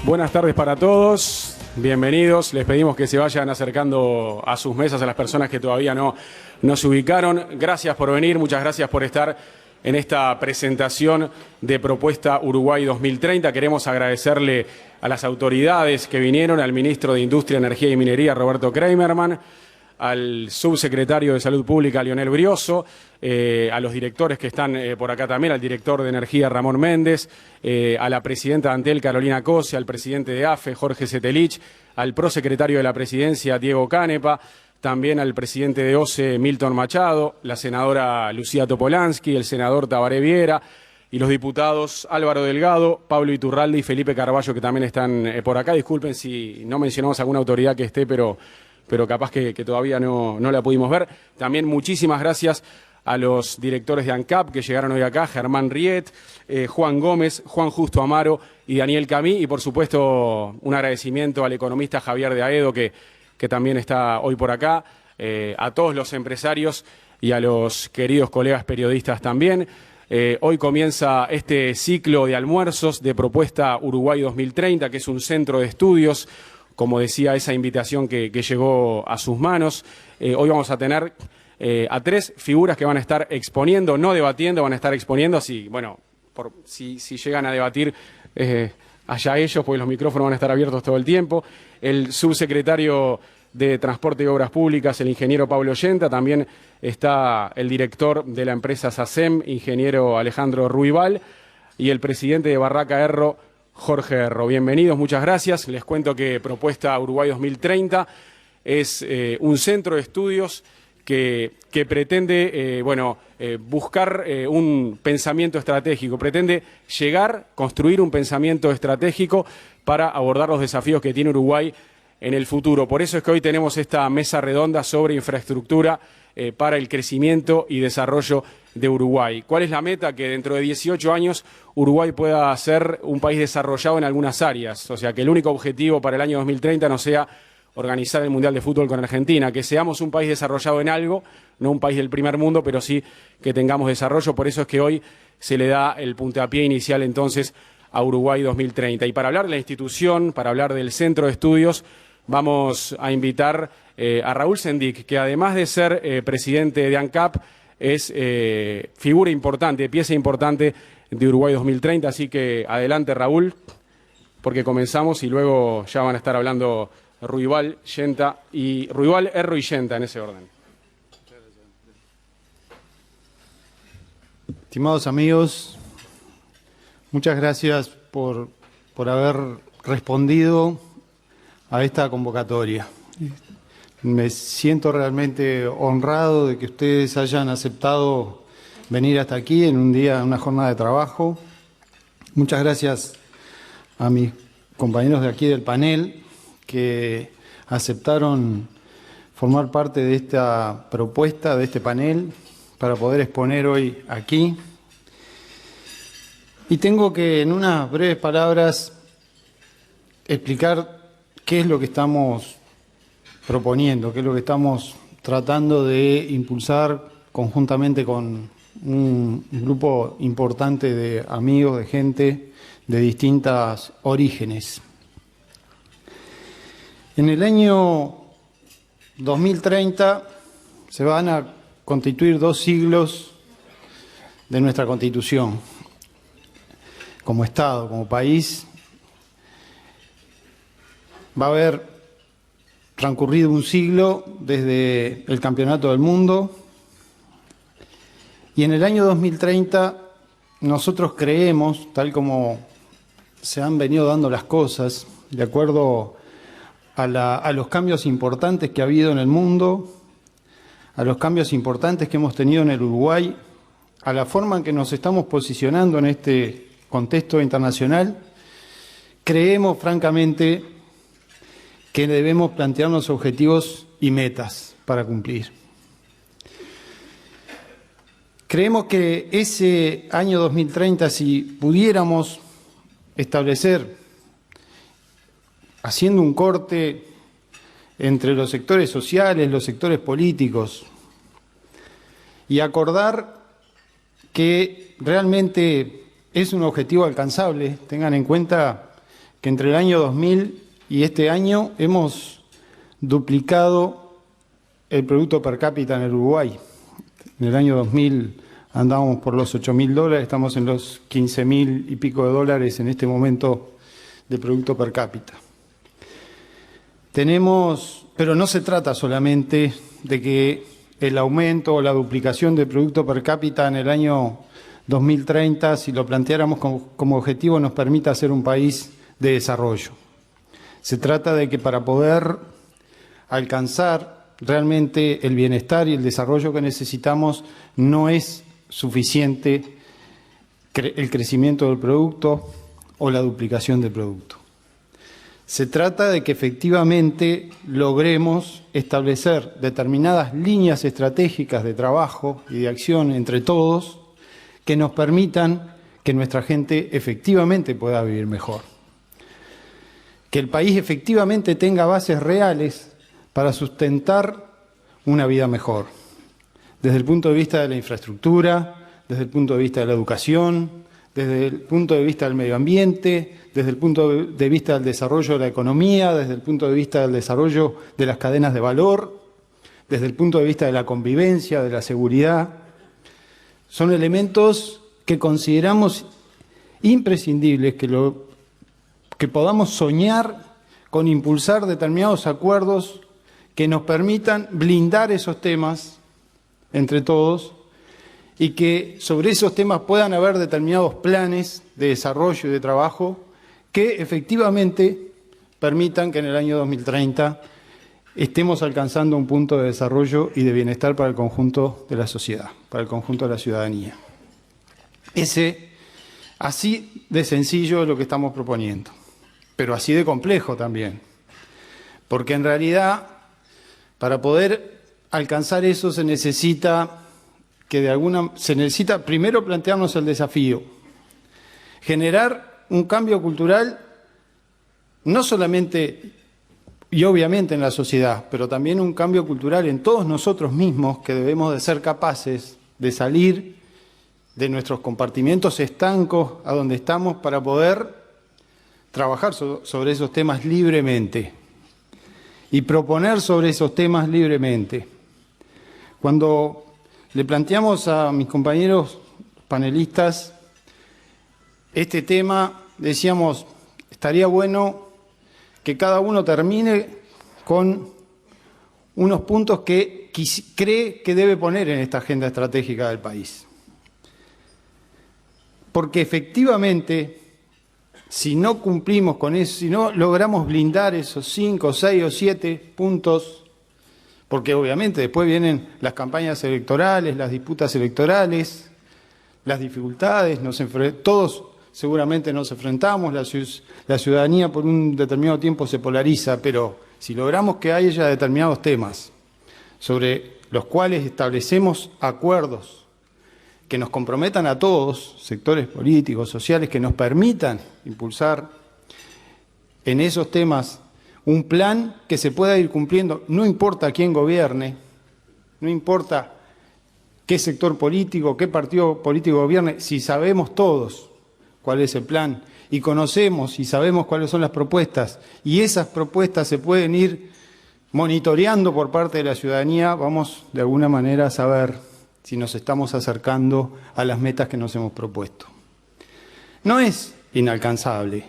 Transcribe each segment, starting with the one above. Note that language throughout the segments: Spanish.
Buenas tardes para todos, bienvenidos. Les pedimos que se vayan acercando a sus mesas a las personas que todavía no se ubicaron. Gracias por venir, muchas gracias por estar en esta presentación de Propuesta Uruguay 2030. Queremos agradecerle a las autoridades que vinieron, al ministro de Industria, Energía y Minería, Roberto Kramerman, al subsecretario de Salud Pública, Lionel Brioso, a los directores que están por acá también, al director de Energía, Ramón Méndez, a la presidenta de Antel, Carolina Cose, al presidente de AFE, Jorge Setelich, al prosecretario de la Presidencia, Diego Canepa, también al presidente de OCE, Milton Machado, la senadora Lucía Topolansky, el senador Tabaré Viera y los diputados Álvaro Delgado, Pablo Iturralde y Felipe Carballo, que también están por acá. Disculpen si no mencionamos alguna autoridad que esté, pero capaz que todavía no la pudimos ver. También muchísimas gracias a los directores de ANCAP que llegaron hoy acá, Germán Riet, Juan Gómez, Juan Justo Amaro y Daniel Camí, y por supuesto un agradecimiento al economista Javier de Aedo que también está hoy por acá, a todos los empresarios y a los queridos colegas periodistas también. Hoy comienza este ciclo de almuerzos de Propuesta Uruguay 2030, que es un centro de estudios, como decía esa invitación que llegó a sus manos. Hoy vamos a tener a tres figuras que van a estar exponiendo, no debatiendo, van a estar exponiendo, así, bueno, si llegan a debatir, allá ellos, pues los micrófonos van a estar abiertos todo el tiempo. El subsecretario de Transporte y Obras Públicas, el ingeniero Pablo Ollenta, también está el director de la empresa SACEM, ingeniero Alejandro Ruibal, y el presidente de Barraca Erro, Jorge Erro. Bienvenidos, muchas gracias. Les cuento que Propuesta Uruguay 2030 es un centro de estudios que pretende buscar un pensamiento estratégico, pretende construir un pensamiento estratégico para abordar los desafíos que tiene Uruguay en el futuro. Por eso es que hoy tenemos esta mesa redonda sobre infraestructura para el crecimiento y desarrollo de Uruguay. ¿Cuál es la meta? Que dentro de 18 años Uruguay pueda ser un país desarrollado en algunas áreas. O sea, que el único objetivo para el año 2030 no sea organizar el Mundial de Fútbol con Argentina, que seamos un país desarrollado en algo, no un país del primer mundo, pero sí que tengamos desarrollo. Por eso es que hoy se le da el puntapié inicial entonces a Uruguay 2030. Y para hablar de la institución, para hablar del centro de estudios, vamos a invitar a Raúl Sendic, que además de ser presidente de ANCAP, es figura importante, pieza importante de Uruguay 2030. Así que adelante, Raúl, porque comenzamos y luego ya van a estar hablando Ruibal, Erro y Yenta, en ese orden. Estimados amigos, muchas gracias por haber respondido a esta convocatoria. Me siento realmente honrado de que ustedes hayan aceptado venir hasta aquí en una jornada de trabajo. Muchas gracias a mis compañeros de aquí del panel que aceptaron formar parte de esta propuesta, de este panel, para poder exponer hoy aquí. Y tengo que, en unas breves palabras, explicar qué es lo que estamos proponiendo, qué es lo que estamos tratando de impulsar conjuntamente con un grupo importante de amigos, de gente de distintos orígenes. En el año 2030 se van a constituir 2 siglos de nuestra Constitución. Como Estado, como país, va a haber transcurrido un siglo desde el Campeonato del Mundo y en el año 2030 nosotros creemos, tal como se han venido dando las cosas, de acuerdo a los cambios importantes que ha habido en el mundo, a los cambios importantes que hemos tenido en el Uruguay, a la forma en que nos estamos posicionando en este contexto internacional, creemos francamente que debemos plantearnos objetivos y metas para cumplir. Creemos que ese año 2030, si pudiéramos establecer, haciendo un corte entre los sectores sociales, los sectores políticos, y acordar que realmente es un objetivo alcanzable, tengan en cuenta que entre el año 2000 y este año hemos duplicado el Producto Per Cápita en el Uruguay. En el año 2000 andábamos por los $8.000, estamos en los 15.000 y pico de dólares en este momento de Producto Per Cápita. Pero no se trata solamente de que el aumento o la duplicación del Producto Per Cápita en el año 2030, si lo planteáramos como objetivo, nos permita ser un país de desarrollo. Se trata de que para poder alcanzar realmente el bienestar y el desarrollo que necesitamos, no es suficiente el crecimiento del producto o la duplicación del producto. Se trata de que efectivamente logremos establecer determinadas líneas estratégicas de trabajo y de acción entre todos que nos permitan que nuestra gente efectivamente pueda vivir mejor. Que el país efectivamente tenga bases reales para sustentar una vida mejor, desde el punto de vista de la infraestructura, desde el punto de vista de la educación, desde el punto de vista del medio ambiente, desde el punto de vista del desarrollo de la economía, desde el punto de vista del desarrollo de las cadenas de valor, desde el punto de vista de la convivencia, de la seguridad. Son elementos que consideramos imprescindibles que podamos soñar con impulsar determinados acuerdos que nos permitan blindar esos temas entre todos y que sobre esos temas puedan haber determinados planes de desarrollo y de trabajo que efectivamente permitan que en el año 2030 estemos alcanzando un punto de desarrollo y de bienestar para el conjunto de la sociedad, para el conjunto de la ciudadanía. Así de sencillo es lo que estamos proponiendo, pero así de complejo también, porque en realidad para poder alcanzar eso se necesita primero plantearnos el desafío, generar un cambio cultural no solamente y obviamente en la sociedad, pero también un cambio cultural en todos nosotros mismos que debemos de ser capaces de salir de nuestros compartimientos estancos a donde estamos para poder trabajar sobre esos temas libremente y proponer sobre esos temas libremente. Cuando le planteamos a mis compañeros panelistas este tema, decíamos, estaría bueno que cada uno termine con unos puntos que cree que debe poner en esta agenda estratégica del país. Porque efectivamente, si no cumplimos con eso, si no logramos blindar esos 5, 6 o 7 puntos, porque obviamente después vienen las campañas electorales, las disputas electorales, las dificultades, todos seguramente nos enfrentamos, la ciudadanía por un determinado tiempo se polariza, pero si logramos que haya determinados temas sobre los cuales establecemos acuerdos que nos comprometan a todos, sectores políticos, sociales, que nos permitan impulsar en esos temas un plan que se pueda ir cumpliendo, no importa quién gobierne, no importa qué sector político, qué partido político gobierne, si sabemos todos cuál es el plan y conocemos y sabemos cuáles son las propuestas y esas propuestas se pueden ir monitoreando por parte de la ciudadanía, vamos de alguna manera a saber si nos estamos acercando a las metas que nos hemos propuesto. No es inalcanzable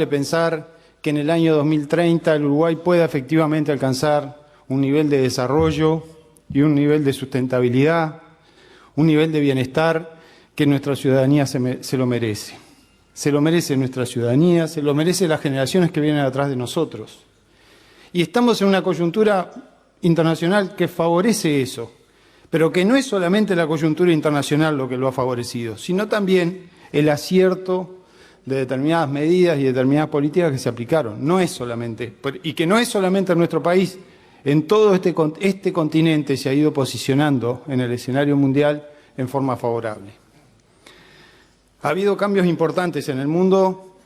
pensar que en el año 2030 el Uruguay pueda efectivamente alcanzar un nivel de desarrollo y un nivel de sustentabilidad, un nivel de bienestar que nuestra ciudadanía se lo merece. Se lo merece nuestra ciudadanía, se lo merece las generaciones que vienen atrás de nosotros. Y estamos en una coyuntura internacional que favorece eso, pero que no es solamente la coyuntura internacional lo que lo ha favorecido, sino también el acierto de determinadas medidas y determinadas políticas que se aplicaron. No es solamente, y que no es solamente en nuestro país, en todo este continente se ha ido posicionando en el escenario mundial en forma favorable. Ha habido cambios importantes en el mundo,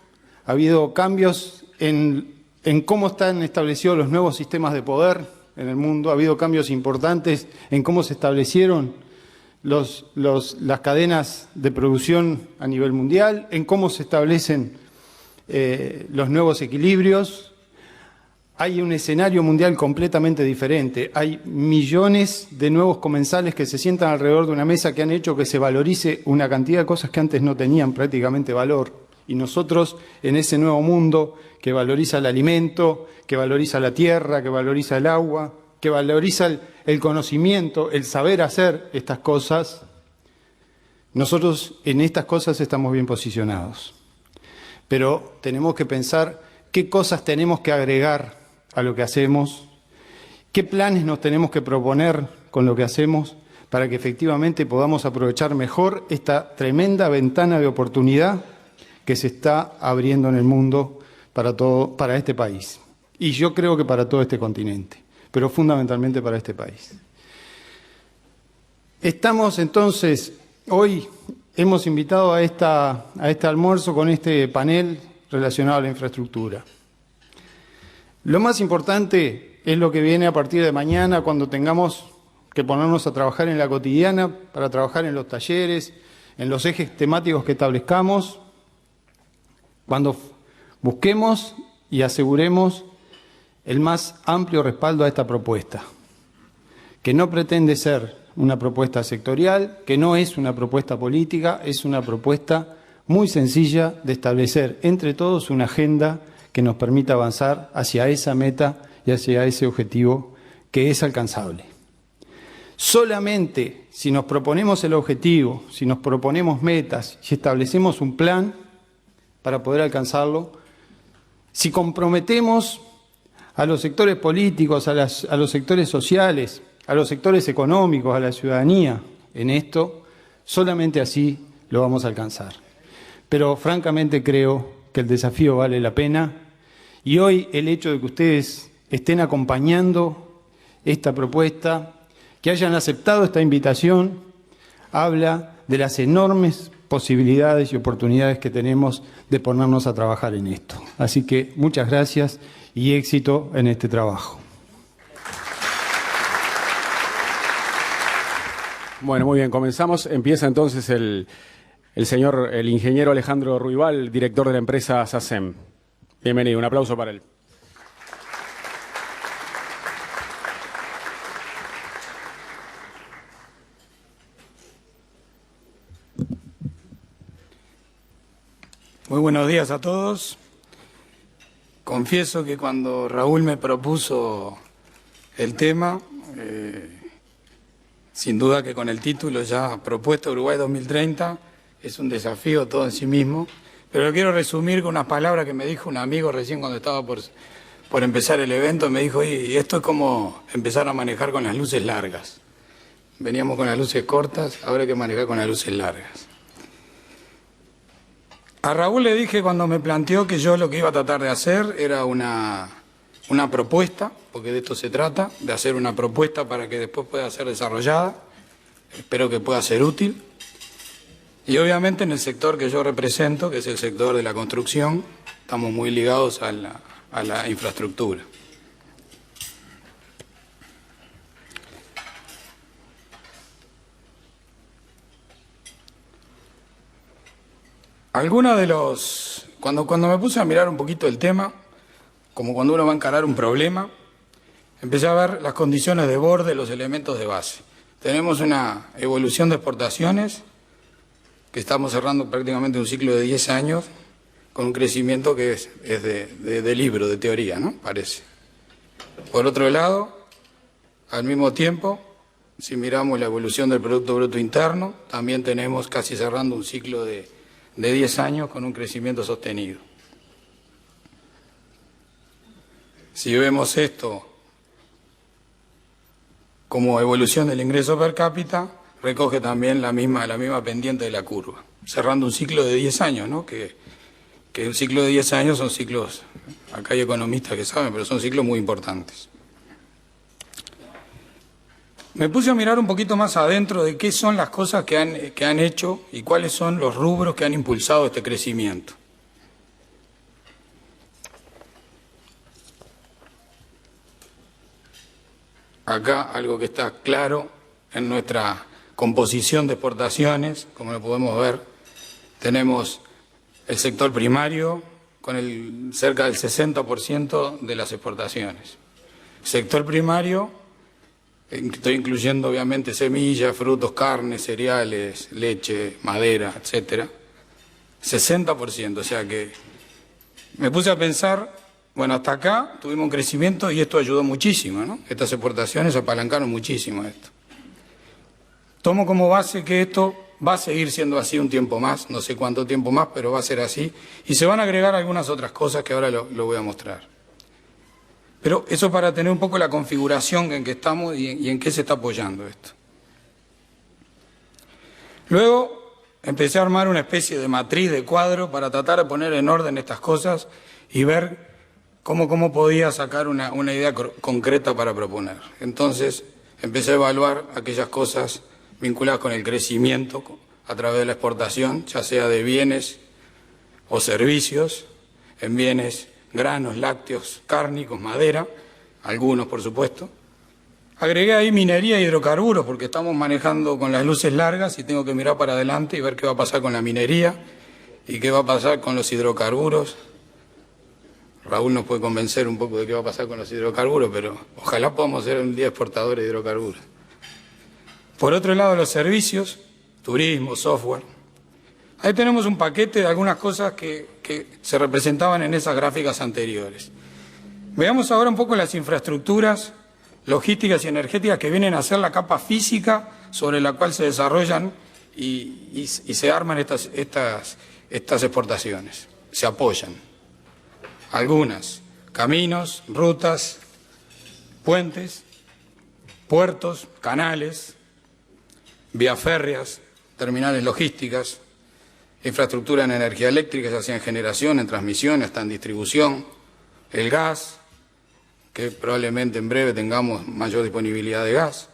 ha habido cambios en cómo están establecidos los nuevos sistemas de poder en el mundo, ha habido cambios importantes en cómo se establecieron las cadenas de producción a nivel mundial, en cómo se establecen los nuevos equilibrios. Hay un escenario mundial completamente diferente. Hay millones de nuevos comensales que se sientan alrededor de una mesa que han hecho que se valorice una cantidad de cosas que antes no tenían prácticamente valor. Y nosotros, en ese nuevo mundo que valoriza el alimento, que valoriza la tierra, que valoriza el agua, que valoriza el conocimiento, el saber hacer estas cosas, nosotros en estas cosas estamos bien posicionados. Pero tenemos que pensar qué cosas tenemos que agregar a lo que hacemos, qué planes nos tenemos que proponer con lo que hacemos para que efectivamente podamos aprovechar mejor esta tremenda ventana de oportunidad que se está abriendo en el mundo para este país. Y yo creo que para todo este continente, pero fundamentalmente para este país. Estamos entonces, hoy hemos invitado a este almuerzo con este panel relacionado a la infraestructura. Lo más importante es lo que viene a partir de mañana, cuando tengamos que ponernos a trabajar en la cotidiana, para trabajar en los talleres, en los ejes temáticos que establezcamos, cuando busquemos y aseguremos el más amplio respaldo a esta propuesta, que no pretende ser una propuesta sectorial, que no es una propuesta política, es una propuesta muy sencilla de establecer entre todos una agenda que nos permita avanzar hacia esa meta y hacia ese objetivo que es alcanzable. Solamente si nos proponemos el objetivo, si nos proponemos metas, si establecemos un plan para poder alcanzarlo, si comprometemos a los sectores políticos, a los sectores sociales, a los sectores económicos, a la ciudadanía en esto, solamente así lo vamos a alcanzar. Pero francamente creo que el desafío vale la pena. Y hoy el hecho de que ustedes estén acompañando esta propuesta, que hayan aceptado esta invitación, habla de las enormes posibilidades y oportunidades que tenemos de ponernos a trabajar en esto. Así que muchas gracias y éxito en este trabajo. Bueno, muy bien, comenzamos. Empieza entonces el ingeniero Alejandro Ruibal, director de la empresa SACEM. Bienvenido, un aplauso para él. Muy buenos días a todos. Confieso que cuando Raúl me propuso el tema, sin duda que con el título ya Propuesta Uruguay 2030, es un desafío todo en sí mismo. Pero lo quiero resumir con unas palabras que me dijo un amigo recién cuando estaba por empezar el evento. Me dijo, y esto es como empezar a manejar con las luces largas. Veníamos con las luces cortas, ahora hay que manejar con las luces largas. A Raúl le dije cuando me planteó que yo lo que iba a tratar de hacer era una propuesta, porque de esto se trata, de hacer una propuesta para que después pueda ser desarrollada. Espero que pueda ser útil. Y obviamente en el sector que yo represento, que es el sector de la construcción, estamos muy ligados a la infraestructura. Cuando me puse a mirar un poquito el tema, como cuando uno va a encarar un problema, empecé a ver las condiciones de borde, los elementos de base. Tenemos una evolución de exportaciones, que estamos cerrando prácticamente un ciclo de 10 años, con un crecimiento que es de libro, de teoría, ¿no? Parece. Por otro lado, al mismo tiempo, si miramos la evolución del Producto Bruto Interno, también tenemos casi cerrando un ciclo de 10 años con un crecimiento sostenido. Si vemos esto como evolución del ingreso per cápita, recoge también la misma pendiente de la curva, cerrando un ciclo de 10 años, ¿no? Que un ciclo de 10 años son ciclos, acá hay economistas que saben, pero son ciclos muy importantes. Me puse a mirar un poquito más adentro de qué son las cosas que han hecho y cuáles son los rubros que han impulsado este crecimiento. Acá algo que está claro en nuestra composición de exportaciones, como lo podemos ver, tenemos el sector primario, con cerca del 60% de las exportaciones. Sector primario, estoy incluyendo obviamente semillas, frutos, carnes, cereales, leche, madera, etcétera, 60%, o sea que me puse a pensar, bueno, hasta acá tuvimos un crecimiento y esto ayudó muchísimo, ¿no? Estas exportaciones apalancaron muchísimo esto. Tomo como base que esto va a seguir siendo así un tiempo más, no sé cuánto tiempo más, pero va a ser así, y se van a agregar algunas otras cosas que ahora lo voy a mostrar. Pero eso para tener un poco la configuración en que estamos y en qué se está apoyando esto. Luego empecé a armar una especie de matriz, de cuadro, para tratar de poner en orden estas cosas y ver cómo podía sacar una idea concreta para proponer. Entonces empecé a evaluar aquellas cosas vinculadas con el crecimiento a través de la exportación, ya sea de bienes o servicios, en bienes, granos, lácteos, cárnicos, madera, algunos por supuesto. Agregué ahí minería e hidrocarburos porque estamos manejando con las luces largas y tengo que mirar para adelante y ver qué va a pasar con la minería y qué va a pasar con los hidrocarburos. Raúl nos puede convencer un poco de qué va a pasar con los hidrocarburos, pero ojalá podamos ser un día exportadores de hidrocarburos. Por otro lado, los servicios, turismo, software. Ahí tenemos un paquete de algunas cosas que se representaban en esas gráficas anteriores. Veamos ahora un poco las infraestructuras logísticas y energéticas que vienen a ser la capa física sobre la cual se desarrollan y se arman estas exportaciones, se apoyan. Algunas, caminos, rutas, puentes, puertos, canales, vías férreas, terminales logísticas, infraestructura en energía eléctrica, ya sea en generación, en transmisión, hasta en distribución, el gas, que probablemente en breve tengamos mayor disponibilidad de gas.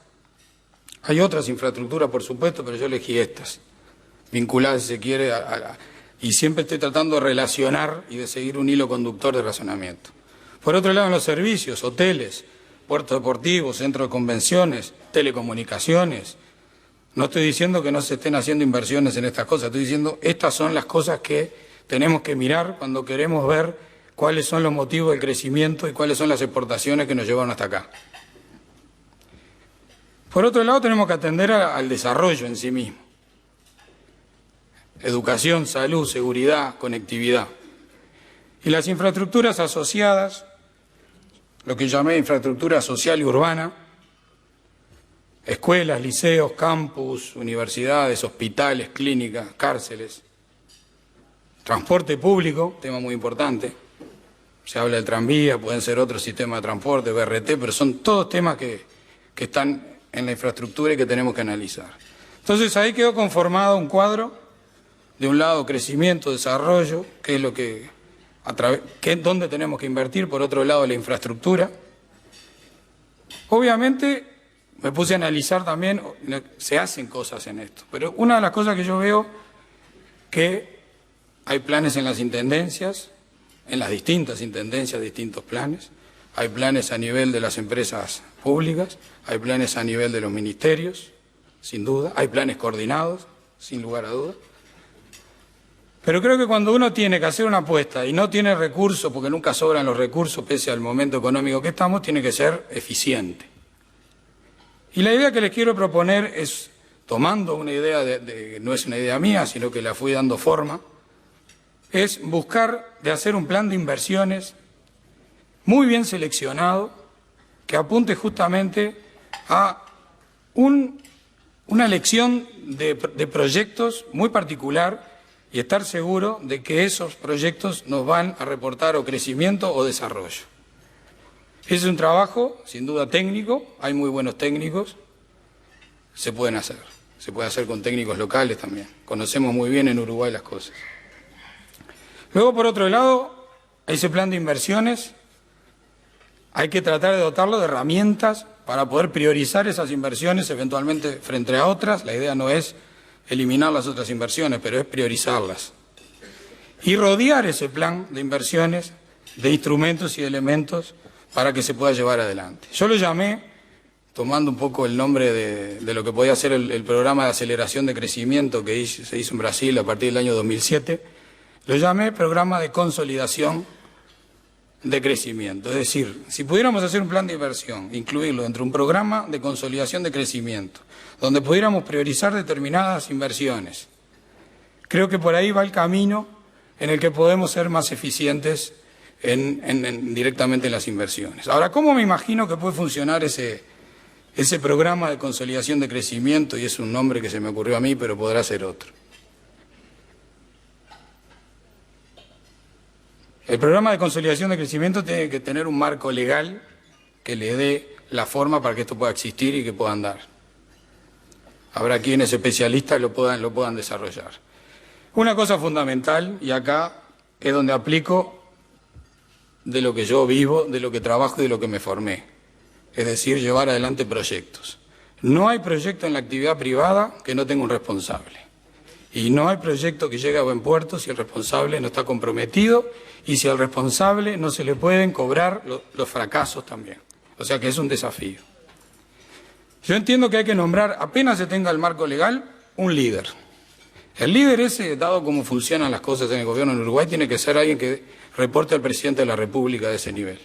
Hay otras infraestructuras, por supuesto, pero yo elegí estas, vinculadas, si se quiere, y siempre estoy tratando de relacionar y de seguir un hilo conductor de razonamiento. Por otro lado, en los servicios, hoteles, puertos deportivos, centros de convenciones, telecomunicaciones. No estoy diciendo que no se estén haciendo inversiones en estas cosas, estoy diciendo estas son las cosas que tenemos que mirar cuando queremos ver cuáles son los motivos del crecimiento y cuáles son las exportaciones que nos llevaron hasta acá. Por otro lado, tenemos que atender al desarrollo en sí mismo. Educación, salud, seguridad, conectividad. Y las infraestructuras asociadas, lo que llamé infraestructura social y urbana, escuelas, liceos, campus, universidades, hospitales, clínicas, cárceles, transporte público, tema muy importante. Se habla del tranvía, pueden ser otros sistemas de transporte, BRT, pero son todos temas que están en la infraestructura y que tenemos que analizar. Entonces ahí quedó conformado un cuadro, de un lado crecimiento, desarrollo, que es lo dónde tenemos que invertir, por otro lado la infraestructura. Obviamente me puse a analizar también, se hacen cosas en esto, pero una de las cosas que yo veo que hay planes en las intendencias, en las distintas intendencias, distintos planes, hay planes a nivel de las empresas públicas, hay planes a nivel de los ministerios, sin duda, hay planes coordinados, sin lugar a dudas. Pero creo que cuando uno tiene que hacer una apuesta y no tiene recursos, porque nunca sobran los recursos pese al momento económico que estamos, tiene que ser eficiente. Y la idea que les quiero proponer es, tomando una idea, no es una idea mía, sino que la fui dando forma, es buscar de hacer un plan de inversiones muy bien seleccionado, que apunte justamente a una elección de proyectos muy particular y estar seguro de que esos proyectos nos van a reportar o crecimiento o desarrollo. Ese es un trabajo, sin duda, técnico, hay muy buenos técnicos, se puede hacer con técnicos locales también, conocemos muy bien en Uruguay las cosas. Luego, por otro lado, ese plan de inversiones, hay que tratar de dotarlo de herramientas para poder priorizar esas inversiones eventualmente frente a otras. La idea no es eliminar las otras inversiones, pero es priorizarlas. Y rodear ese plan de inversiones de instrumentos y elementos para que se pueda llevar adelante. Yo lo llamé, tomando un poco el nombre de lo que podía ser el programa de aceleración de crecimiento que se hizo en Brasil a partir del año 2007, Lo llamé programa de consolidación de crecimiento. Es decir, si pudiéramos hacer un plan de inversión, incluirlo dentro de un programa de consolidación de crecimiento, donde pudiéramos priorizar determinadas inversiones, creo que por ahí va el camino en el que podemos ser más eficientes directamente en las inversiones. Ahora, ¿cómo me imagino que puede funcionar ese programa de consolidación de crecimiento? Y es un nombre que se me ocurrió a mí, pero podrá ser otro. El programa de consolidación de crecimiento tiene que tener un marco legal que le dé la forma para que esto pueda existir y que pueda andar. Habrá quienes especialistas lo puedan desarrollar. Una cosa fundamental, y acá es donde aplico de lo que yo vivo, de lo que trabajo y de lo que me formé, es decir, llevar adelante proyectos. No hay proyecto en la actividad privada que no tenga un responsable. Y no hay proyecto que llegue a buen puerto si el responsable no está comprometido y si al responsable no se le pueden cobrar los fracasos también. O sea que es un desafío. Yo entiendo que hay que nombrar, apenas se tenga el marco legal, un líder. El líder ese, dado cómo funcionan las cosas en el gobierno en Uruguay, tiene que ser alguien que reporte al presidente de la República de ese nivel.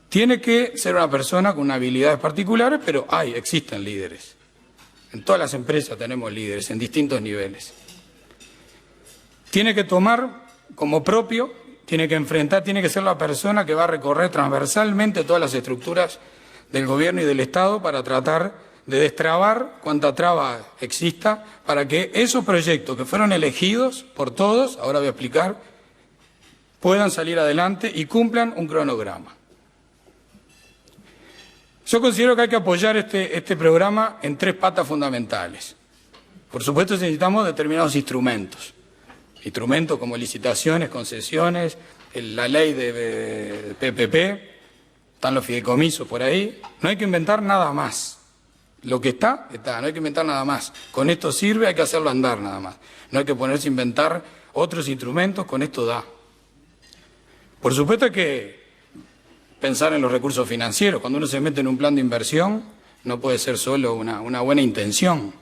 Tiene que ser una persona con habilidades particulares, pero existen líderes. En todas las empresas tenemos líderes en distintos niveles. Tiene que tomar como propio, tiene que enfrentar, tiene que ser la persona que va a recorrer transversalmente todas las estructuras del gobierno y del Estado para tratar de destrabar cuanta traba exista para que esos proyectos que fueron elegidos por todos, ahora voy a explicar, puedan salir adelante y cumplan un cronograma. Yo considero que hay que apoyar este programa en 3 patas fundamentales. Por supuesto necesitamos determinados instrumentos. Instrumentos como licitaciones, concesiones, la ley de PPP, están los fideicomisos por ahí. No hay que inventar nada más. Lo que está, no hay que inventar nada más. Con esto sirve, hay que hacerlo andar nada más. No hay que ponerse a inventar otros instrumentos, con esto da. Por supuesto hay que pensar en los recursos financieros. Cuando uno se mete en un plan de inversión, no puede ser solo una buena intención.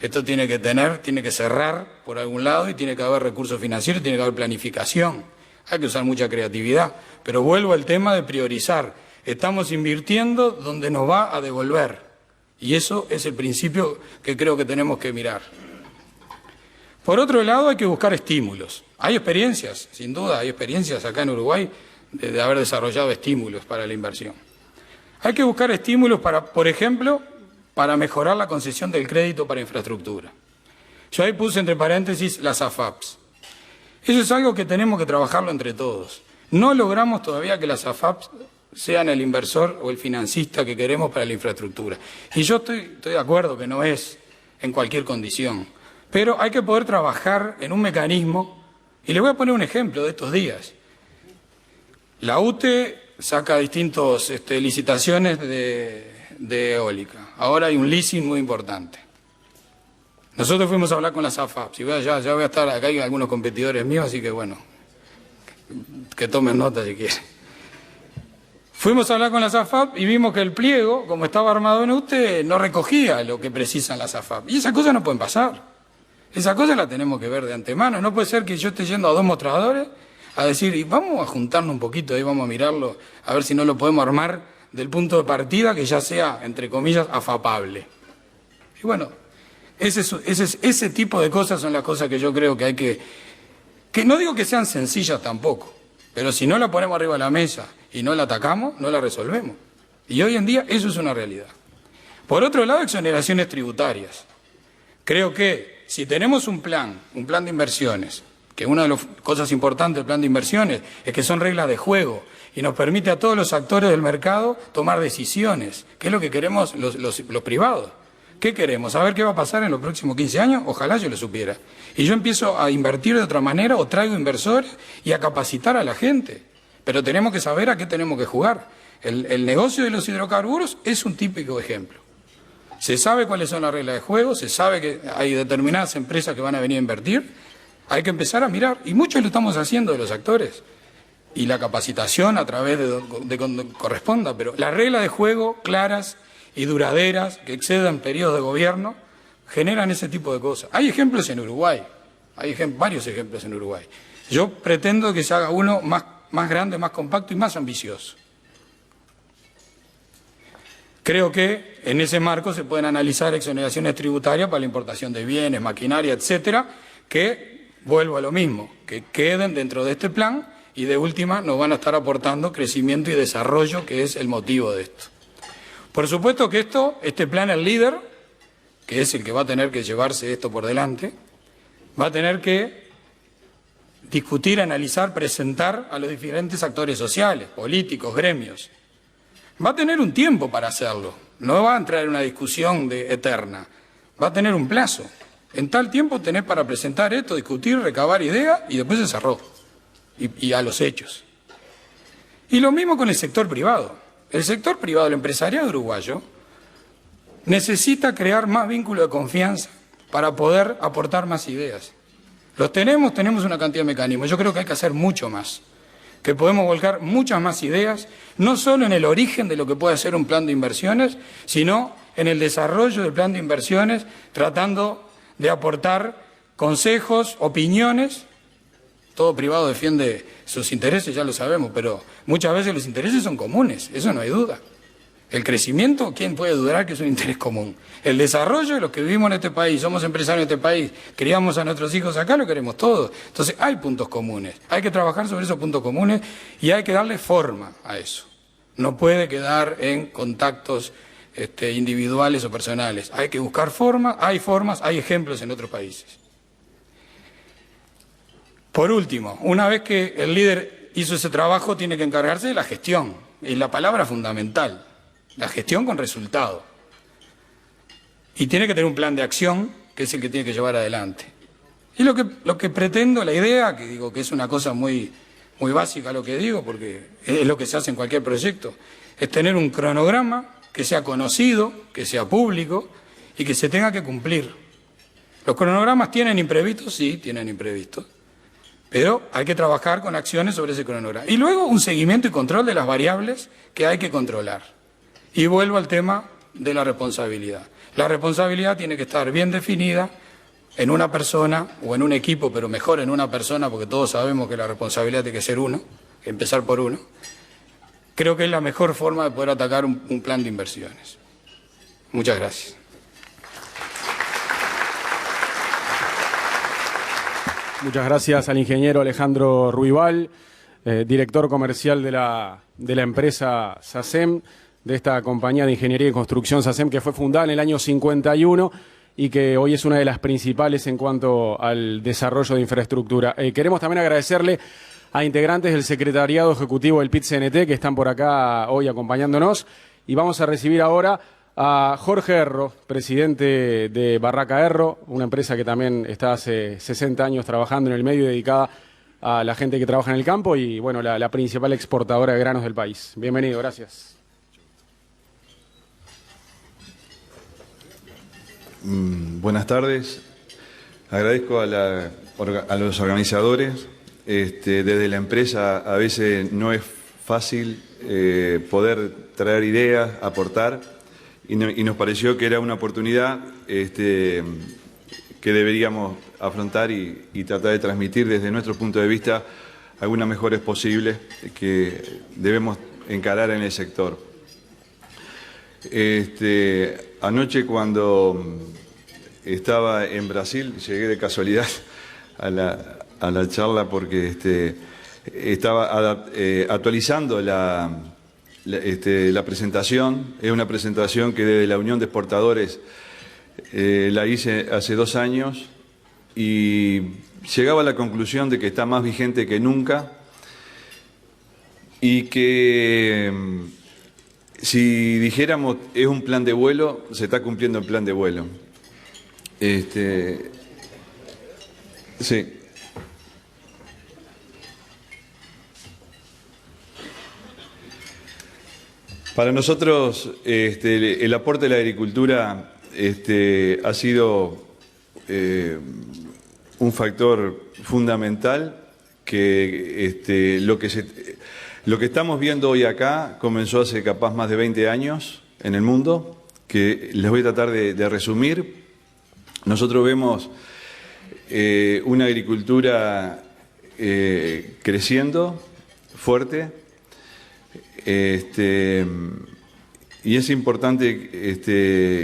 Esto tiene que cerrar por algún lado y tiene que haber recursos financieros, tiene que haber planificación. Hay que usar mucha creatividad. Pero vuelvo al tema de priorizar. Estamos invirtiendo donde nos va a devolver. Y eso es el principio que creo que tenemos que mirar. Por otro lado, hay que buscar estímulos. Hay experiencias, sin duda, hay experiencias acá en Uruguay de haber desarrollado estímulos para la inversión. Hay que buscar estímulos por ejemplo, para mejorar la concesión del crédito para infraestructura. Yo ahí puse entre paréntesis las AFAPs. Eso es algo que tenemos que trabajarlo entre todos. No logramos todavía que las AFAPs sean el inversor o el financista que queremos para la infraestructura. Y yo estoy de acuerdo que no es en cualquier condición, pero hay que poder trabajar en un mecanismo, y le voy a poner un ejemplo de estos días. La UTE saca distintas licitaciones de eólica. Ahora hay un leasing muy importante. Nosotros fuimos a hablar con las AFAP. Ya voy a estar acá, hay algunos competidores míos, así que bueno, que tomen nota si quieren. Fuimos a hablar con las AFAP y vimos que el pliego, como estaba armado en UTE, no recogía lo que precisan las AFAP. Y esas cosas no pueden pasar. Esas cosas las tenemos que ver de antemano. No puede ser que yo esté yendo a 2 mostradores a decir, y vamos a juntarnos un poquito ahí, vamos a mirarlo, a ver si no lo podemos armar del punto de partida que ya sea, entre comillas, afapable. Y bueno, ese tipo de cosas son las cosas que yo creo que hay que no digo que sean sencillas tampoco, pero si no la ponemos arriba de la mesa y no la atacamos, no la resolvemos. Y hoy en día eso es una realidad. Por otro lado, exoneraciones tributarias. Creo que si tenemos un plan de inversiones, que una de las cosas importantes del plan de inversiones es que son reglas de juego y nos permite a todos los actores del mercado tomar decisiones, que es lo que queremos los privados. ¿Qué queremos? ¿Saber qué va a pasar en los próximos 15 años? Ojalá yo lo supiera. Y yo empiezo a invertir de otra manera o traigo inversores y a capacitar a la gente. Pero tenemos que saber a qué tenemos que jugar. El negocio de los hidrocarburos es un típico ejemplo. Se sabe cuáles son las reglas de juego, se sabe que hay determinadas empresas que van a venir a invertir. Hay que empezar a mirar, y muchos lo estamos haciendo de los actores, y la capacitación a través de donde corresponda, pero las reglas de juego claras y duraderas, que excedan periodos de gobierno, generan ese tipo de cosas. Hay ejemplos en Uruguay. Hay varios ejemplos en Uruguay. Yo pretendo que se haga uno más grande, más compacto y más ambicioso. Creo que en ese marco se pueden analizar exoneraciones tributarias para la importación de bienes, maquinaria, etcétera, que, vuelvo a lo mismo, que queden dentro de este plan y de última nos van a estar aportando crecimiento y desarrollo, que es el motivo de esto. Por supuesto que este plan, el líder, que es el que va a tener que llevarse esto por delante, va a tener que discutir, analizar, presentar a los diferentes actores sociales, políticos, gremios. Va a tener un tiempo para hacerlo, no va a entrar en una discusión eterna, va a tener un plazo. En tal tiempo tenés para presentar esto, discutir, recabar ideas y después se cerró, y a los hechos. Y lo mismo con el sector privado. El sector privado, el empresariado uruguayo, necesita crear más vínculo de confianza para poder aportar más ideas. Los tenemos una cantidad de mecanismos. Yo creo que hay que hacer mucho más, que podemos volcar muchas más ideas, no solo en el origen de lo que puede ser un plan de inversiones, sino en el desarrollo del plan de inversiones, tratando de aportar consejos, opiniones. Todo privado defiende sus intereses, ya lo sabemos, pero muchas veces los intereses son comunes, eso no hay duda. El crecimiento, ¿quién puede dudar que es un interés común? El desarrollo, los que vivimos en este país, somos empresarios en este país, criamos a nuestros hijos acá, lo queremos todos. Entonces hay puntos comunes, hay que trabajar sobre esos puntos comunes y hay que darle forma a eso. No puede quedar en contactos individuales o personales. Hay que buscar formas, hay ejemplos en otros países. Por último, una vez que el líder hizo ese trabajo, tiene que encargarse de la gestión. Es la palabra fundamental. La gestión con resultado. Y tiene que tener un plan de acción, que es el que tiene que llevar adelante. Y lo que pretendo, la idea, que digo que es una cosa muy básica lo que digo, porque es lo que se hace en cualquier proyecto, es tener un cronograma que sea conocido, que sea público y que se tenga que cumplir. ¿Los cronogramas tienen imprevistos? Sí, tienen imprevistos. Pero hay que trabajar con acciones sobre ese cronograma. Y luego un seguimiento y control de las variables que hay que controlar. Y vuelvo al tema de la responsabilidad. La responsabilidad tiene que estar bien definida en una persona o en un equipo, pero mejor en una persona, porque todos sabemos que la responsabilidad tiene que ser uno, empezar por uno. Creo que es la mejor forma de poder atacar un plan de inversiones. Muchas gracias. Muchas gracias al ingeniero Alejandro Ruibal, director comercial de la empresa SACEM, de esta compañía de ingeniería y construcción SACEM, que fue fundada en el año 51 y que hoy es una de las principales en cuanto al desarrollo de infraestructura. Queremos también agradecerle a integrantes del secretariado ejecutivo del PIT-CNT que están por acá hoy acompañándonos, y vamos a recibir ahora a Jorge Erro, presidente de Barraca Erro, una empresa que también está hace 60 años trabajando en el medio y dedicada a la gente que trabaja en el campo y, bueno, la principal exportadora de granos del país. Bienvenido, gracias. Buenas tardes. Agradezco a los organizadores. Desde la empresa a veces no es fácil poder traer ideas, aportar, y nos pareció que era una oportunidad que deberíamos afrontar y tratar de transmitir desde nuestro punto de vista algunas mejores posibles que debemos encarar en el sector. Anoche cuando estaba en Brasil, llegué de casualidad a la charla porque estaba actualizando la presentación. Es una presentación que desde la Unión de Exportadores la hice hace 2 años y llegaba a la conclusión de que está más vigente que nunca y que si dijéramos es un plan de vuelo, se está cumpliendo el plan de vuelo. Sí. Para nosotros el aporte de la agricultura ha sido un factor fundamental que lo que estamos viendo hoy acá comenzó hace capaz más de 20 años en el mundo, que les voy a tratar de resumir. Nosotros vemos una agricultura creciendo, fuerte, y es importante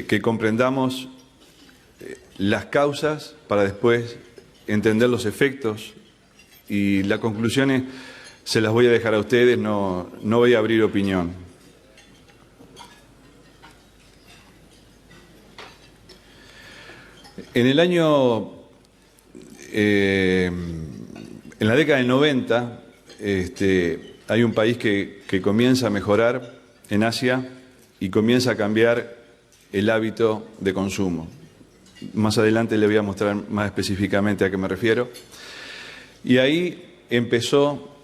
que comprendamos las causas para después entender los efectos, y las conclusiones se las voy a dejar a ustedes, no voy a abrir opinión. En el año, en la década del 90, hay un país que comienza a mejorar en Asia y comienza a cambiar el hábito de consumo. Más adelante le voy a mostrar más específicamente a qué me refiero. Y ahí empezó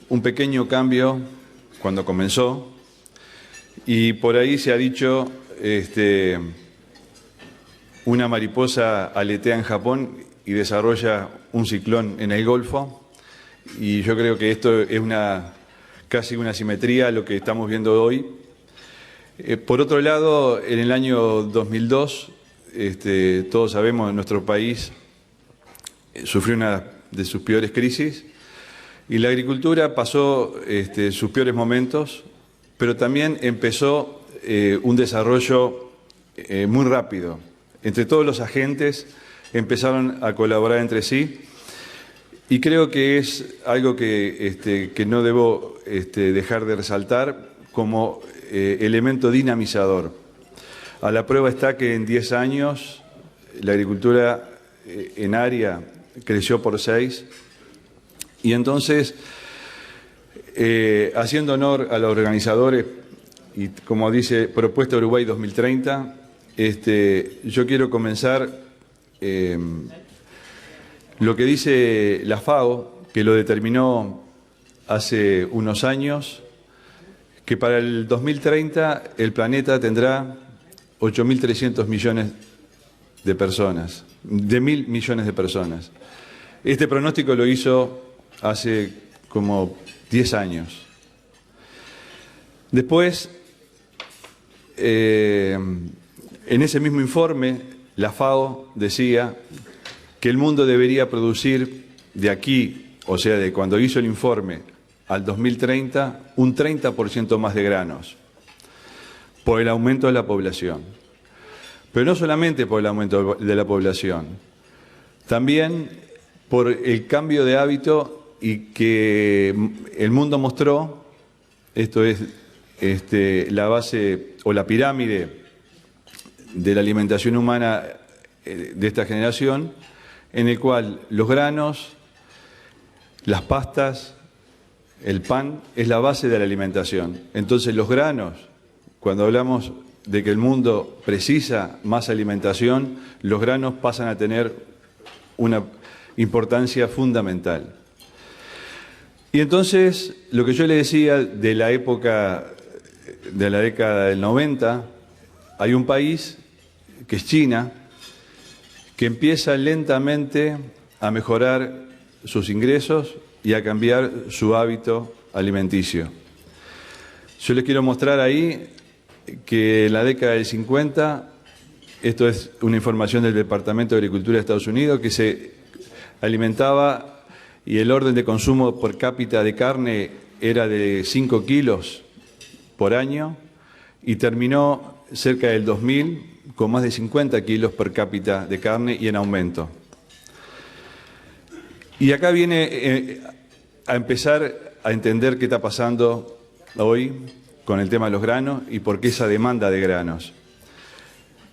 un pequeño cambio cuando comenzó, y por ahí se ha dicho, una mariposa aletea en Japón y desarrolla un ciclón en el Golfo, y yo creo que esto es casi una simetría a lo que estamos viendo hoy. Por otro lado, en el año 2002, todos sabemos, nuestro país sufrió una de sus peores crisis, y la agricultura pasó sus peores momentos, pero también empezó un desarrollo muy rápido. Entre todos los agentes empezaron a colaborar entre sí, y creo que es algo que no debo dejar de resaltar como elemento dinamizador. A la prueba está que en 10 años la agricultura en área creció por 6, y entonces, haciendo honor a los organizadores, y como dice Propuesta Uruguay 2030, yo quiero comenzar lo que dice la FAO, que lo determinó hace unos años, que para el 2030 el planeta tendrá 8.300 millones de personas, de 1.000 millones de personas. Este pronóstico lo hizo hace como 10 años. Después, en ese mismo informe, la FAO decía que el mundo debería producir de aquí, o sea, de cuando hizo el informe al 2030, un 30% más de granos, por el aumento de la población. Pero no solamente por el aumento de la población, también por el cambio de hábito, y que el mundo mostró, esto es la base o la pirámide de la alimentación humana de esta generación, en el cual los granos, las pastas, el pan es la base de la alimentación. Entonces los granos, cuando hablamos de que el mundo precisa más alimentación, los granos pasan a tener una importancia fundamental. Y entonces, lo que yo le decía de la época, de la década del 90, hay un país, que es China, que empieza lentamente a mejorar sus ingresos y a cambiar su hábito alimenticio. Yo les quiero mostrar ahí que en la década del 50, esto es una información del Departamento de Agricultura de Estados Unidos, que se alimentaba, y el orden de consumo per cápita de carne era de 5 kilos por año, y terminó cerca del 2000 con más de 50 kilos per cápita de carne, y en aumento. Y acá viene a empezar a entender qué está pasando hoy con el tema de los granos y por qué esa demanda de granos.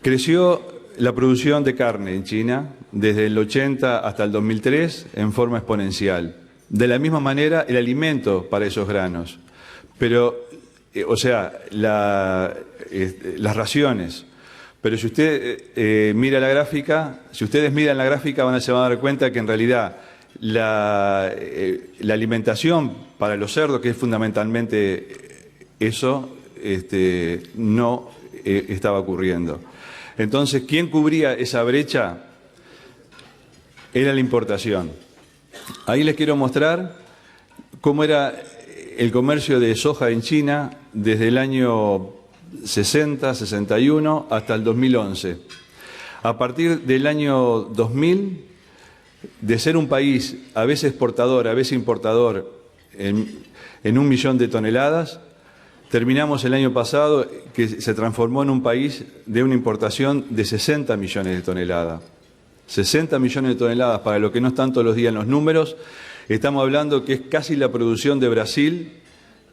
Creció la producción de carne en China desde el 80 hasta el 2003 en forma exponencial. De la misma manera, el alimento para esos granos. Pero, o sea, las raciones. Pero si usted mira la gráfica, si ustedes miran la gráfica, se van a dar cuenta que en realidad la alimentación para los cerdos, que es fundamentalmente eso, no estaba ocurriendo. Entonces, ¿quién cubría esa brecha? Era la importación. Ahí les quiero mostrar cómo era el comercio de soja en China desde el año 60, 61 hasta el 2011. A partir del año 2000 de ser un país a veces exportador, a veces importador en 1 millón de toneladas, terminamos el año pasado que se transformó en un país de una importación de 60 millones de toneladas. 60 millones de toneladas, para lo que no están todos los días en los números, estamos hablando que es casi la producción de Brasil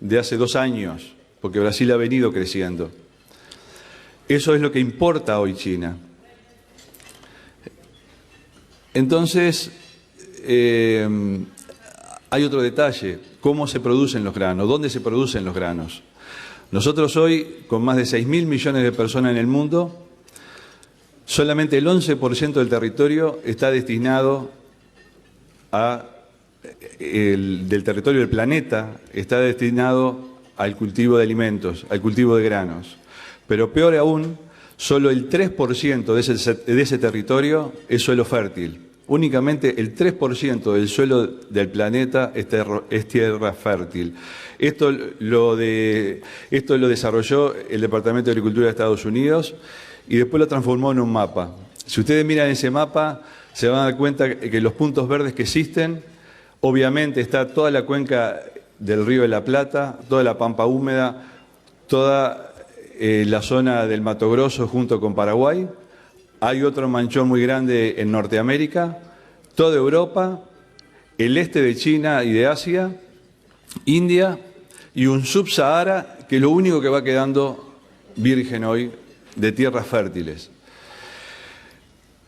de hace 2 años, porque Brasil ha venido creciendo. Eso es lo que importa hoy China. Entonces, hay otro detalle, ¿cómo se producen los granos? ¿Dónde se producen los granos? Nosotros hoy, con más de 6.000 millones de personas en el mundo, solamente el 11% del territorio está destinado del territorio del planeta, está destinado al cultivo de alimentos, al cultivo de granos. Pero peor aún, solo el 3% de ese territorio es suelo fértil. Únicamente el 3% del suelo del planeta es tierra fértil. Esto lo desarrolló el Departamento de Agricultura de Estados Unidos y después lo transformó en un mapa. Si ustedes miran ese mapa, se van a dar cuenta que los puntos verdes que existen, obviamente está toda la cuenca del Río de la Plata, toda la pampa húmeda, toda la zona del Mato Grosso junto con Paraguay. Hay otro manchón muy grande en Norteamérica, toda Europa, el este de China y de Asia, India y un subsahara que es lo único que va quedando virgen hoy de tierras fértiles.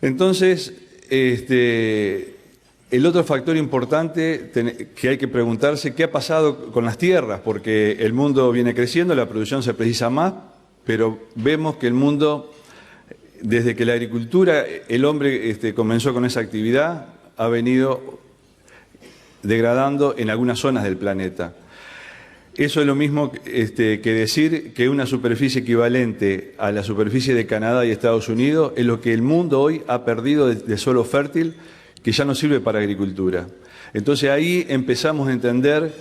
Entonces, el otro factor importante que hay que preguntarse, ¿qué ha pasado con las tierras? Porque el mundo viene creciendo, la producción se precisa más, pero vemos que el mundo, desde que la agricultura, el hombre comenzó con esa actividad, ha venido degradando en algunas zonas del planeta. Eso es lo mismo que decir que una superficie equivalente a la superficie de Canadá y Estados Unidos es lo que el mundo hoy ha perdido de suelo fértil, que ya no sirve para agricultura. Entonces ahí empezamos a entender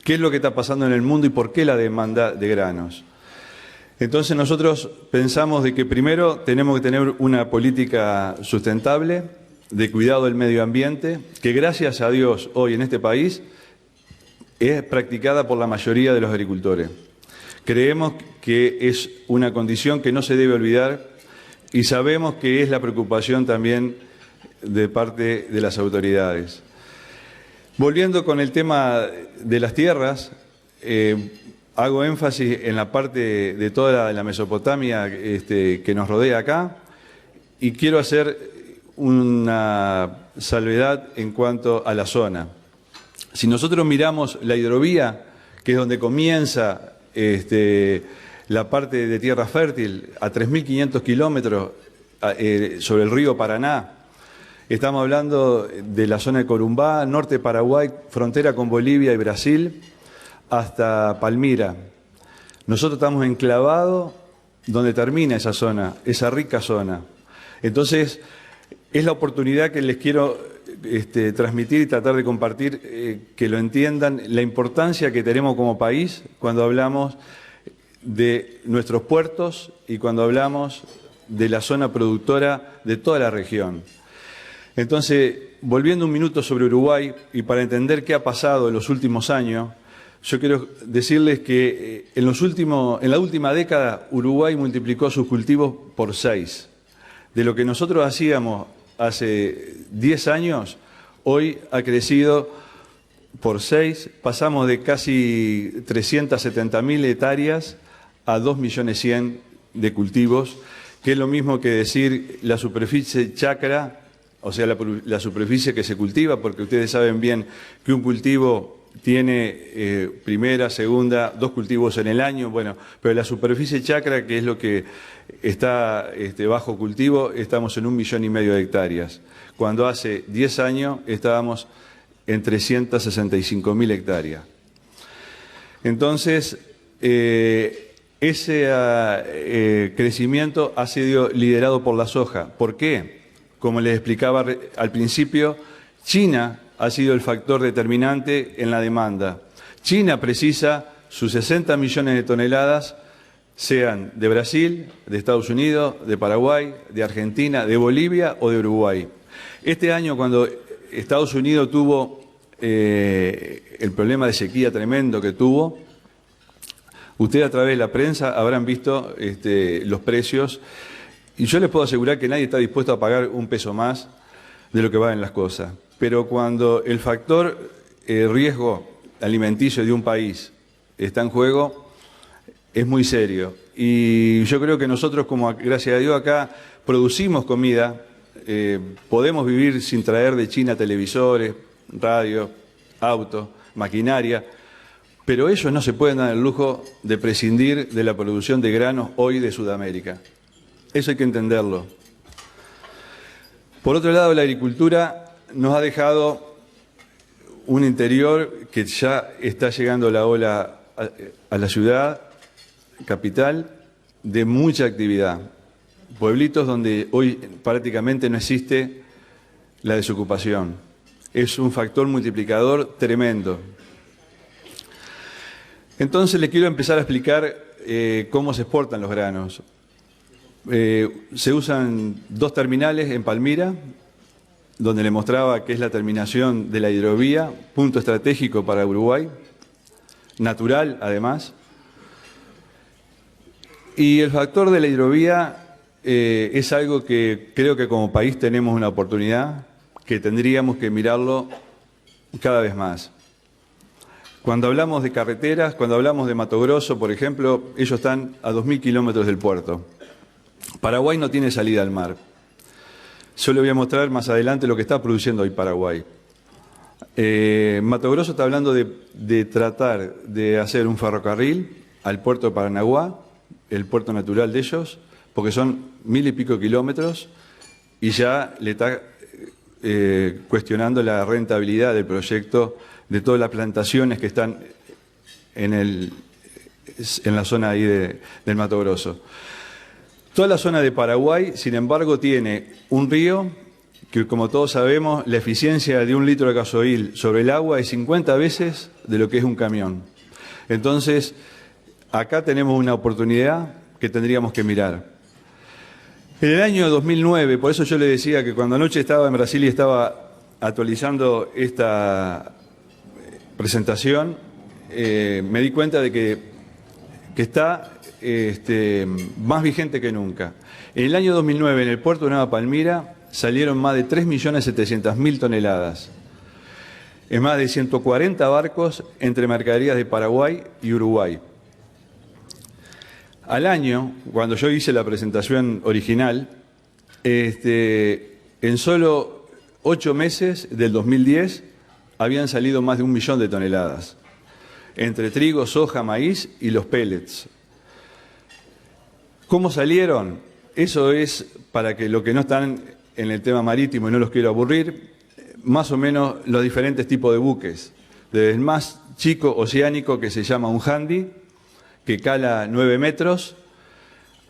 qué es lo que está pasando en el mundo y por qué la demanda de granos. Entonces nosotros pensamos de que primero tenemos que tener una política sustentable, de cuidado del medio ambiente, que gracias a Dios hoy en este país es practicada por la mayoría de los agricultores. Creemos que es una condición que no se debe olvidar y sabemos que es la preocupación también de parte de las autoridades. Volviendo con el tema de las tierras, hago énfasis en la parte de toda la Mesopotamia que nos rodea acá y quiero hacer una salvedad en cuanto a la zona. Si nosotros miramos la hidrovía, que es donde comienza la parte de tierra fértil, a 3.500 kilómetros sobre el río Paraná, estamos hablando de la zona de Corumbá, norte de Paraguay, frontera con Bolivia y Brasil, hasta Palmira. Nosotros estamos enclavados donde termina esa zona, esa rica zona. Entonces, es la oportunidad que les quiero transmitir y tratar de compartir, que lo entiendan, la importancia que tenemos como país cuando hablamos de nuestros puertos y cuando hablamos de la zona productora de toda la región. Entonces, volviendo un minuto sobre Uruguay y para entender qué ha pasado en los últimos años, yo quiero decirles que en la última década Uruguay multiplicó sus cultivos por 6. De lo que nosotros hacíamos hace 10 años, hoy ha crecido por 6, pasamos de casi 370.000 hectáreas a 2.100.000 de cultivos, que es lo mismo que decir la superficie chacra, o sea, la superficie que se cultiva, porque ustedes saben bien que un cultivo tiene primera, segunda, 2 cultivos en el año, bueno, pero la superficie chacra, que es lo que está bajo cultivo, estamos en 1,5 millones de hectáreas, cuando hace 10 años estábamos en 365.000 hectáreas. Entonces, ese crecimiento ha sido liderado por la soja. ¿Por qué? Como les explicaba al principio, China ha sido el factor determinante en la demanda. China precisa sus 60 millones de toneladas, sean de Brasil, de Estados Unidos, de Paraguay, de Argentina, de Bolivia o de Uruguay. Este año, cuando Estados Unidos tuvo el problema de sequía tremendo que tuvo. Ustedes a través de la prensa habrán visto los precios y yo les puedo asegurar que nadie está dispuesto a pagar un peso más de lo que valen las cosas. Pero cuando el factor riesgo alimenticio de un país está en juego, es muy serio. Y yo creo que nosotros, como gracias a Dios acá, producimos comida, podemos vivir sin traer de China televisores, radio, autos, maquinaria, pero ellos no se pueden dar el lujo de prescindir de la producción de granos hoy de Sudamérica. Eso hay que entenderlo. Por otro lado, la agricultura nos ha dejado un interior que ya está llegando la ola a la ciudad, capital, de mucha actividad. Pueblitos donde hoy prácticamente no existe la desocupación. Es un factor multiplicador tremendo. Entonces le quiero empezar a explicar cómo se exportan los granos. Se usan 2 terminales en Palmira, donde le mostraba que es la terminación de la hidrovía, punto estratégico para Uruguay, natural además. Y el factor de la hidrovía es algo que creo que como país tenemos una oportunidad, que tendríamos que mirarlo cada vez más. Cuando hablamos de carreteras, cuando hablamos de Mato Grosso, por ejemplo, ellos están a 2.000 kilómetros del puerto. Paraguay no tiene salida al mar. Yo le voy a mostrar más adelante lo que está produciendo hoy Paraguay. Mato Grosso está hablando de tratar de hacer un ferrocarril al puerto de Paranaguá, el puerto natural de ellos, porque son 1.000 y pico kilómetros y ya le está cuestionando la rentabilidad del proyecto de todas las plantaciones que están en la zona ahí del Mato Grosso. Toda la zona de Paraguay, sin embargo, tiene un río que, como todos sabemos, la eficiencia de 1 litro de gasoil sobre el agua es 50 veces de lo que es un camión. Entonces, acá tenemos una oportunidad que tendríamos que mirar. En el año 2009, por eso yo le decía que cuando anoche estaba en Brasil y estaba actualizando esta presentación, me di cuenta de que está más vigente que nunca. En el año 2009, en el puerto de Nueva Palmira, salieron más de 3.700.000 toneladas. En más de 140 barcos entre mercaderías de Paraguay y Uruguay. Al año, cuando yo hice la presentación original, en solo 8 meses del 2010 habían salido más de 1 millón de toneladas, entre trigo, soja, maíz y los pellets. ¿Cómo salieron? Eso es para que los que no están en el tema marítimo y no los quiero aburrir, más o menos los diferentes tipos de buques. Desde el más chico oceánico que se llama un handy, que cala 9 metros,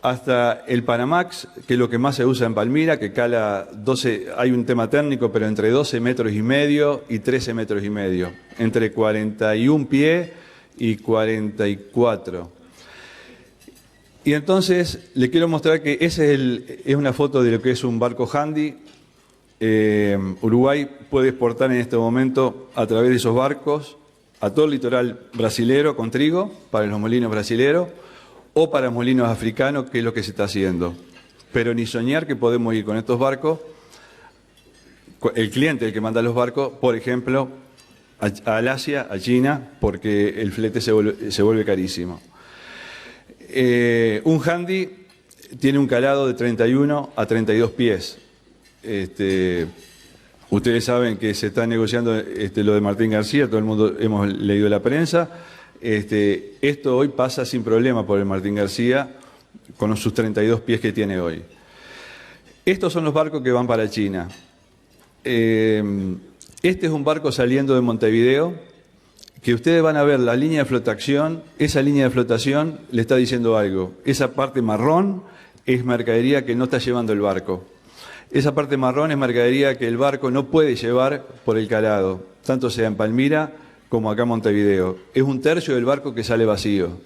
hasta el Panamax, que es lo que más se usa en Palmira, que cala 12, hay un tema técnico, pero entre 12 metros y medio y 13 metros y medio, entre 41 pies y 44. Y entonces le quiero mostrar que ese es una foto de lo que es un barco handy. Uruguay puede exportar en este momento a través de esos barcos a todo el litoral brasilero con trigo, para los molinos brasileros, o para molinos africanos, que es lo que se está haciendo. Pero ni soñar que podemos ir con estos barcos, el cliente, el que manda los barcos, por ejemplo, al Asia, a China, porque el flete se vuelve carísimo. Un handy tiene un calado de 31 a 32 pies. Ustedes saben que se está negociando lo de Martín García, todo el mundo hemos leído la prensa. Esto hoy pasa sin problema por el Martín García con sus 32 pies que tiene hoy. Estos son los barcos que van para China. Este es un barco saliendo de Montevideo, que ustedes van a ver la línea de flotación. Esa línea de flotación le está diciendo algo. Esa parte marrón es mercadería que no está llevando el barco. Esa parte marrón es mercadería que el barco no puede llevar por el calado, tanto sea en Palmira como acá en Montevideo. Es 1/3 del barco que sale vacío.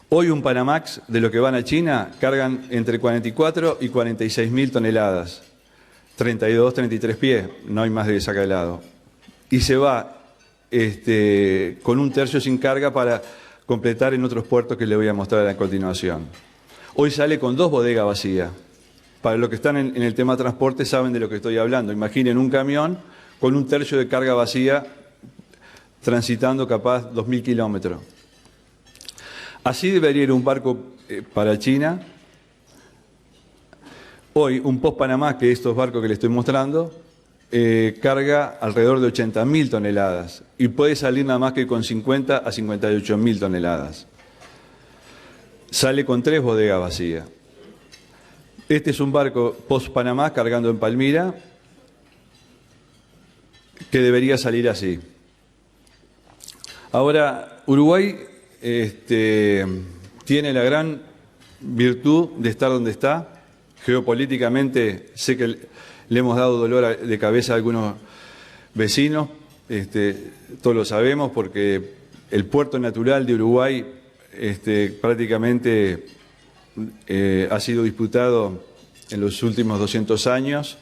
Hoy un Panamax de los que van a China cargan entre 44 y 46.000 toneladas. 32, 33 pies, no hay más de esa calado. Y se va con un tercio sin carga para completar en otros puertos que le voy a mostrar a continuación. Hoy sale con 2 bodegas vacías. Para los que están en el tema transporte saben de lo que estoy hablando. Imaginen un camión con un tercio de carga vacía transitando capaz 2.000 kilómetros. Así debería ir un barco para China. Hoy un post-Panamá, que estos barcos que les estoy mostrando, carga alrededor de 80.000 toneladas y puede salir nada más que con 50 a 58.000 toneladas. Sale con 3 bodegas vacías. Este es un barco post-Panamá cargando en Palmira que debería salir así. Ahora, Uruguay tiene la gran virtud de estar donde está. Geopolíticamente sé que le hemos dado dolor de cabeza a algunos vecinos, todos lo sabemos porque el puerto natural de Uruguay prácticamente ha sido disputado en los últimos 200 años.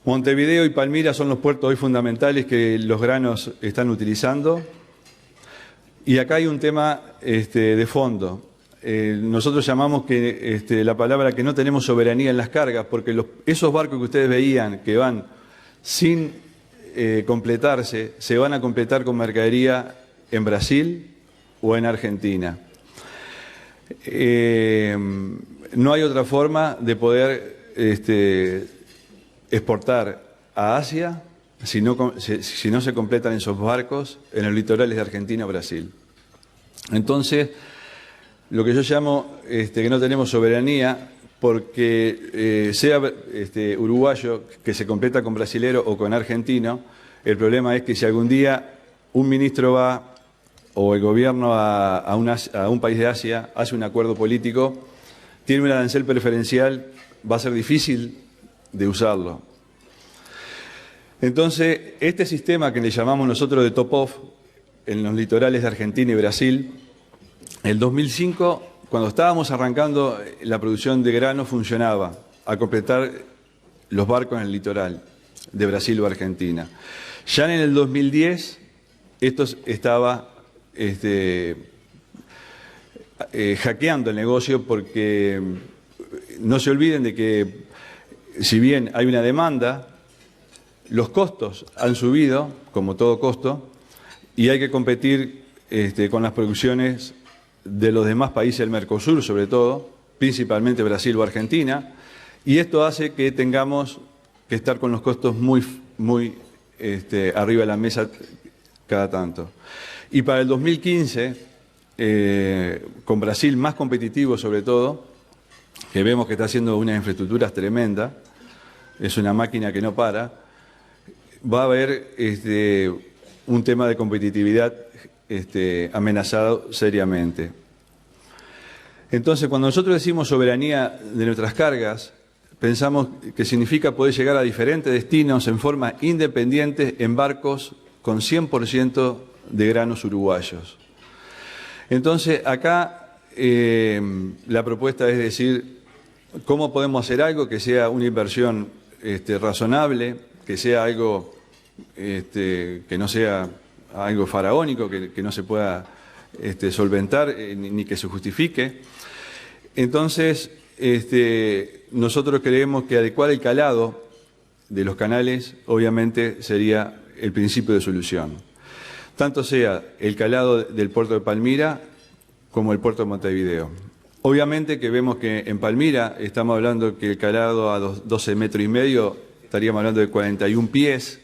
Montevideo y Palmira son los puertos hoy fundamentales que los granos están utilizando. Y acá hay un tema de fondo. Nosotros llamamos que la palabra que no tenemos soberanía en las cargas, porque esos barcos que ustedes veían que van sin completarse, se van a completar con mercadería en Brasil o en Argentina. No hay otra forma de poder exportar a Asia si no se completan esos barcos en los litorales de Argentina o Brasil. Entonces, lo que yo llamo que no tenemos soberanía, porque sea uruguayo que se completa con brasilero o con argentino, el problema es que si algún día un ministro va o el gobierno a un país de Asia hace un acuerdo político, tiene un arancel preferencial, va a ser difícil de usarlo. Entonces, este sistema que le llamamos nosotros de top-off en los litorales de Argentina y Brasil, en el 2005, cuando estábamos arrancando la producción de grano, funcionaba a completar los barcos en el litoral de Brasil o Argentina. Ya en el 2010, esto estaba hackeando el negocio porque no se olviden de que si bien hay una demanda, los costos han subido, como todo costo, y hay que competir con las producciones de los demás países del Mercosur, sobre todo, principalmente Brasil o Argentina, y esto hace que tengamos que estar con los costos muy arriba de la mesa cada tanto. Y para el 2015, con Brasil más competitivo sobre todo, que vemos que está haciendo unas infraestructuras tremendas, es una máquina que no para, va a haber un tema de competitividad amenazado seriamente. Entonces, cuando nosotros decimos soberanía de nuestras cargas, pensamos que significa poder llegar a diferentes destinos en forma independiente en barcos con 100% de granos uruguayos. Entonces, acá la propuesta es decir, ¿cómo podemos hacer algo que sea una inversión razonable, que sea algo que no sea algo faraónico, que no se pueda solventar ni que se justifique? Entonces, nosotros creemos que adecuar el calado de los canales, obviamente, sería el principio de solución. Tanto sea el calado del puerto de Palmira como el puerto de Montevideo. Obviamente que vemos que en Palmira estamos hablando que el calado a 12 metros y medio, estaríamos hablando de 41 pies,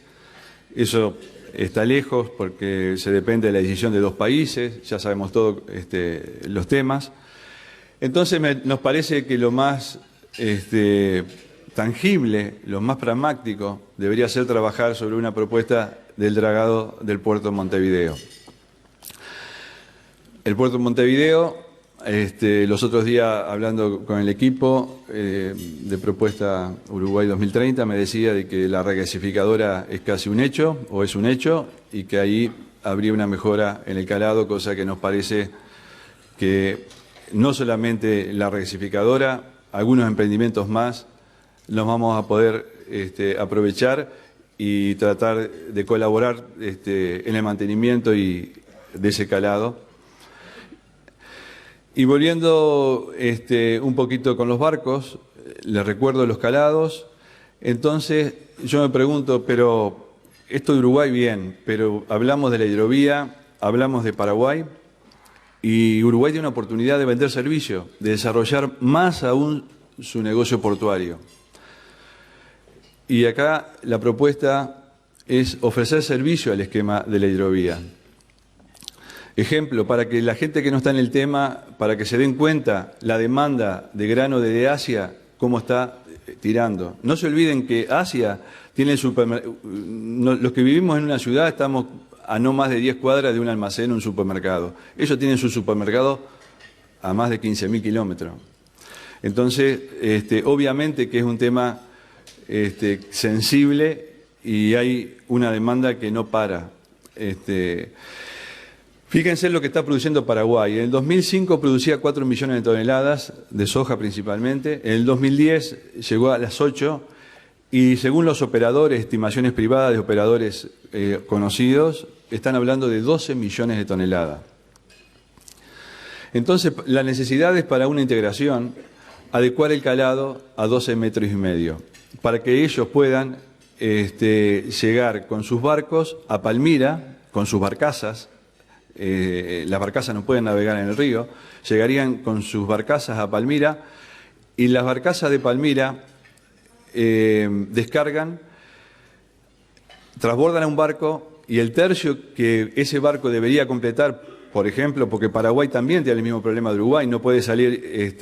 eso está lejos porque se depende de la decisión de dos países, ya sabemos todos los temas. Entonces nos parece que lo más tangible, lo más pragmático, debería ser trabajar sobre una propuesta del dragado del puerto de Montevideo. El puerto de Montevideo, los otros días hablando con el equipo de propuesta Uruguay 2030, me decía de que la regasificadora es casi un hecho, o es un hecho, y que ahí habría una mejora en el calado, cosa que nos parece que no solamente la regasificadora, algunos emprendimientos más los vamos a poder aprovechar y tratar de colaborar en el mantenimiento de ese calado. Y volviendo un poquito con los barcos, les recuerdo los calados. Entonces yo me pregunto, pero esto de Uruguay bien, pero hablamos de la hidrovía, hablamos de Paraguay, y Uruguay tiene una oportunidad de vender servicio, de desarrollar más aún su negocio portuario. Y acá la propuesta es ofrecer servicio al esquema de la hidrovía. Ejemplo, para que la gente que no está en el tema, para que se den cuenta la demanda de grano de Asia, cómo está tirando. No se olviden que Asia tiene el supermercado. Los que vivimos en una ciudad estamos a no más de 10 cuadras de un almacén o un supermercado. Ellos tienen su supermercado a más de 15.000 kilómetros. Entonces, obviamente que es un tema sensible y hay una demanda que no para. Fíjense lo que está produciendo Paraguay. En el 2005 producía 4 millones de toneladas de soja principalmente. En el 2010 llegó a las 8 y según los operadores, estimaciones privadas de operadores conocidos, están hablando de 12 millones de toneladas. Entonces, la necesidad es para una integración adecuar el calado a 12,5 metros, para que ellos puedan llegar con sus barcos a Palmira, con sus barcazas. Las barcazas no pueden navegar en el río, llegarían con sus barcazas a Palmira y las barcazas de Palmira descargan, transbordan a un barco y el tercio que ese barco debería completar, por ejemplo, porque Paraguay también tiene el mismo problema de Uruguay, no puede salir,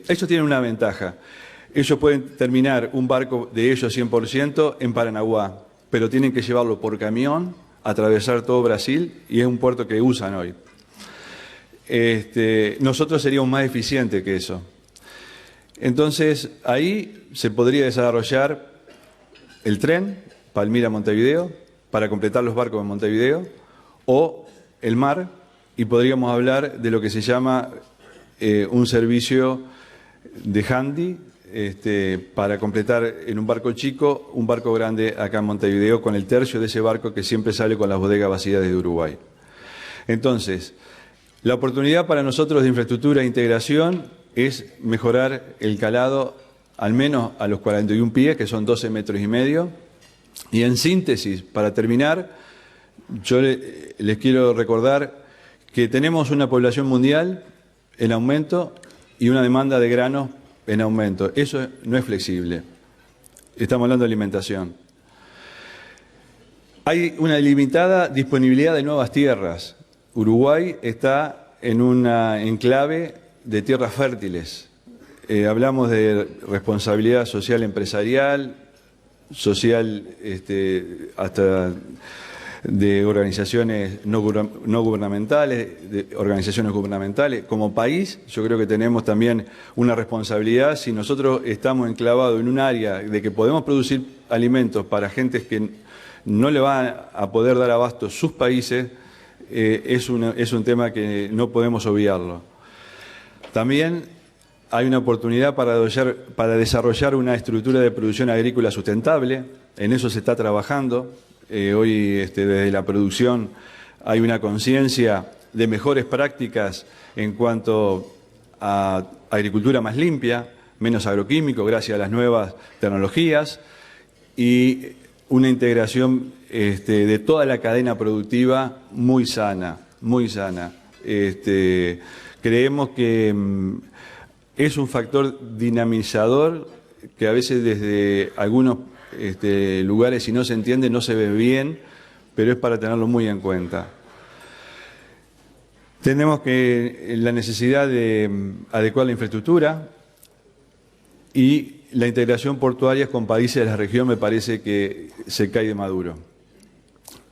ellos tienen una ventaja, ellos pueden terminar un barco de ellos 100% en Paranaguá, pero tienen que llevarlo por camión, atravesar todo Brasil y es un puerto que usan hoy. Nosotros seríamos más eficientes que eso. Entonces, ahí se podría desarrollar el tren Palmira-Montevideo para completar los barcos en Montevideo o el mar y podríamos hablar de lo que se llama un servicio de handy para completar en un barco chico, un barco grande acá en Montevideo con el tercio de ese barco que siempre sale con las bodegas vacías desde Uruguay. Entonces, la oportunidad para nosotros de infraestructura e integración es mejorar el calado al menos a los 41 pies, que son 12,5 metros. Y en síntesis, para terminar, yo les quiero recordar que tenemos una población mundial en aumento y una demanda de granos en aumento. Eso no es flexible. Estamos hablando de alimentación. Hay una limitada disponibilidad de nuevas tierras. Uruguay está en una enclave de tierras fértiles. Hablamos de responsabilidad social empresarial, social hasta de organizaciones no gubernamentales, de organizaciones gubernamentales. Como país, yo creo que tenemos también una responsabilidad. Si nosotros estamos enclavados en un área de que podemos producir alimentos para gentes que no le van a poder dar abasto sus países, es un tema que no podemos obviarlo. También hay una oportunidad para desarrollar una estructura de producción agrícola sustentable. En eso se está trabajando. Hoy desde la producción hay una conciencia de mejores prácticas en cuanto a agricultura más limpia, menos agroquímico gracias a las nuevas tecnologías y una integración de toda la cadena productiva muy sana, muy sana. Creemos que es un factor dinamizador que a veces desde algunos lugares, si no se entiende, no se ve bien, pero es para tenerlo muy en cuenta. Tenemos la necesidad de adecuar la infraestructura y la integración portuaria con países de la región me parece que se cae de maduro.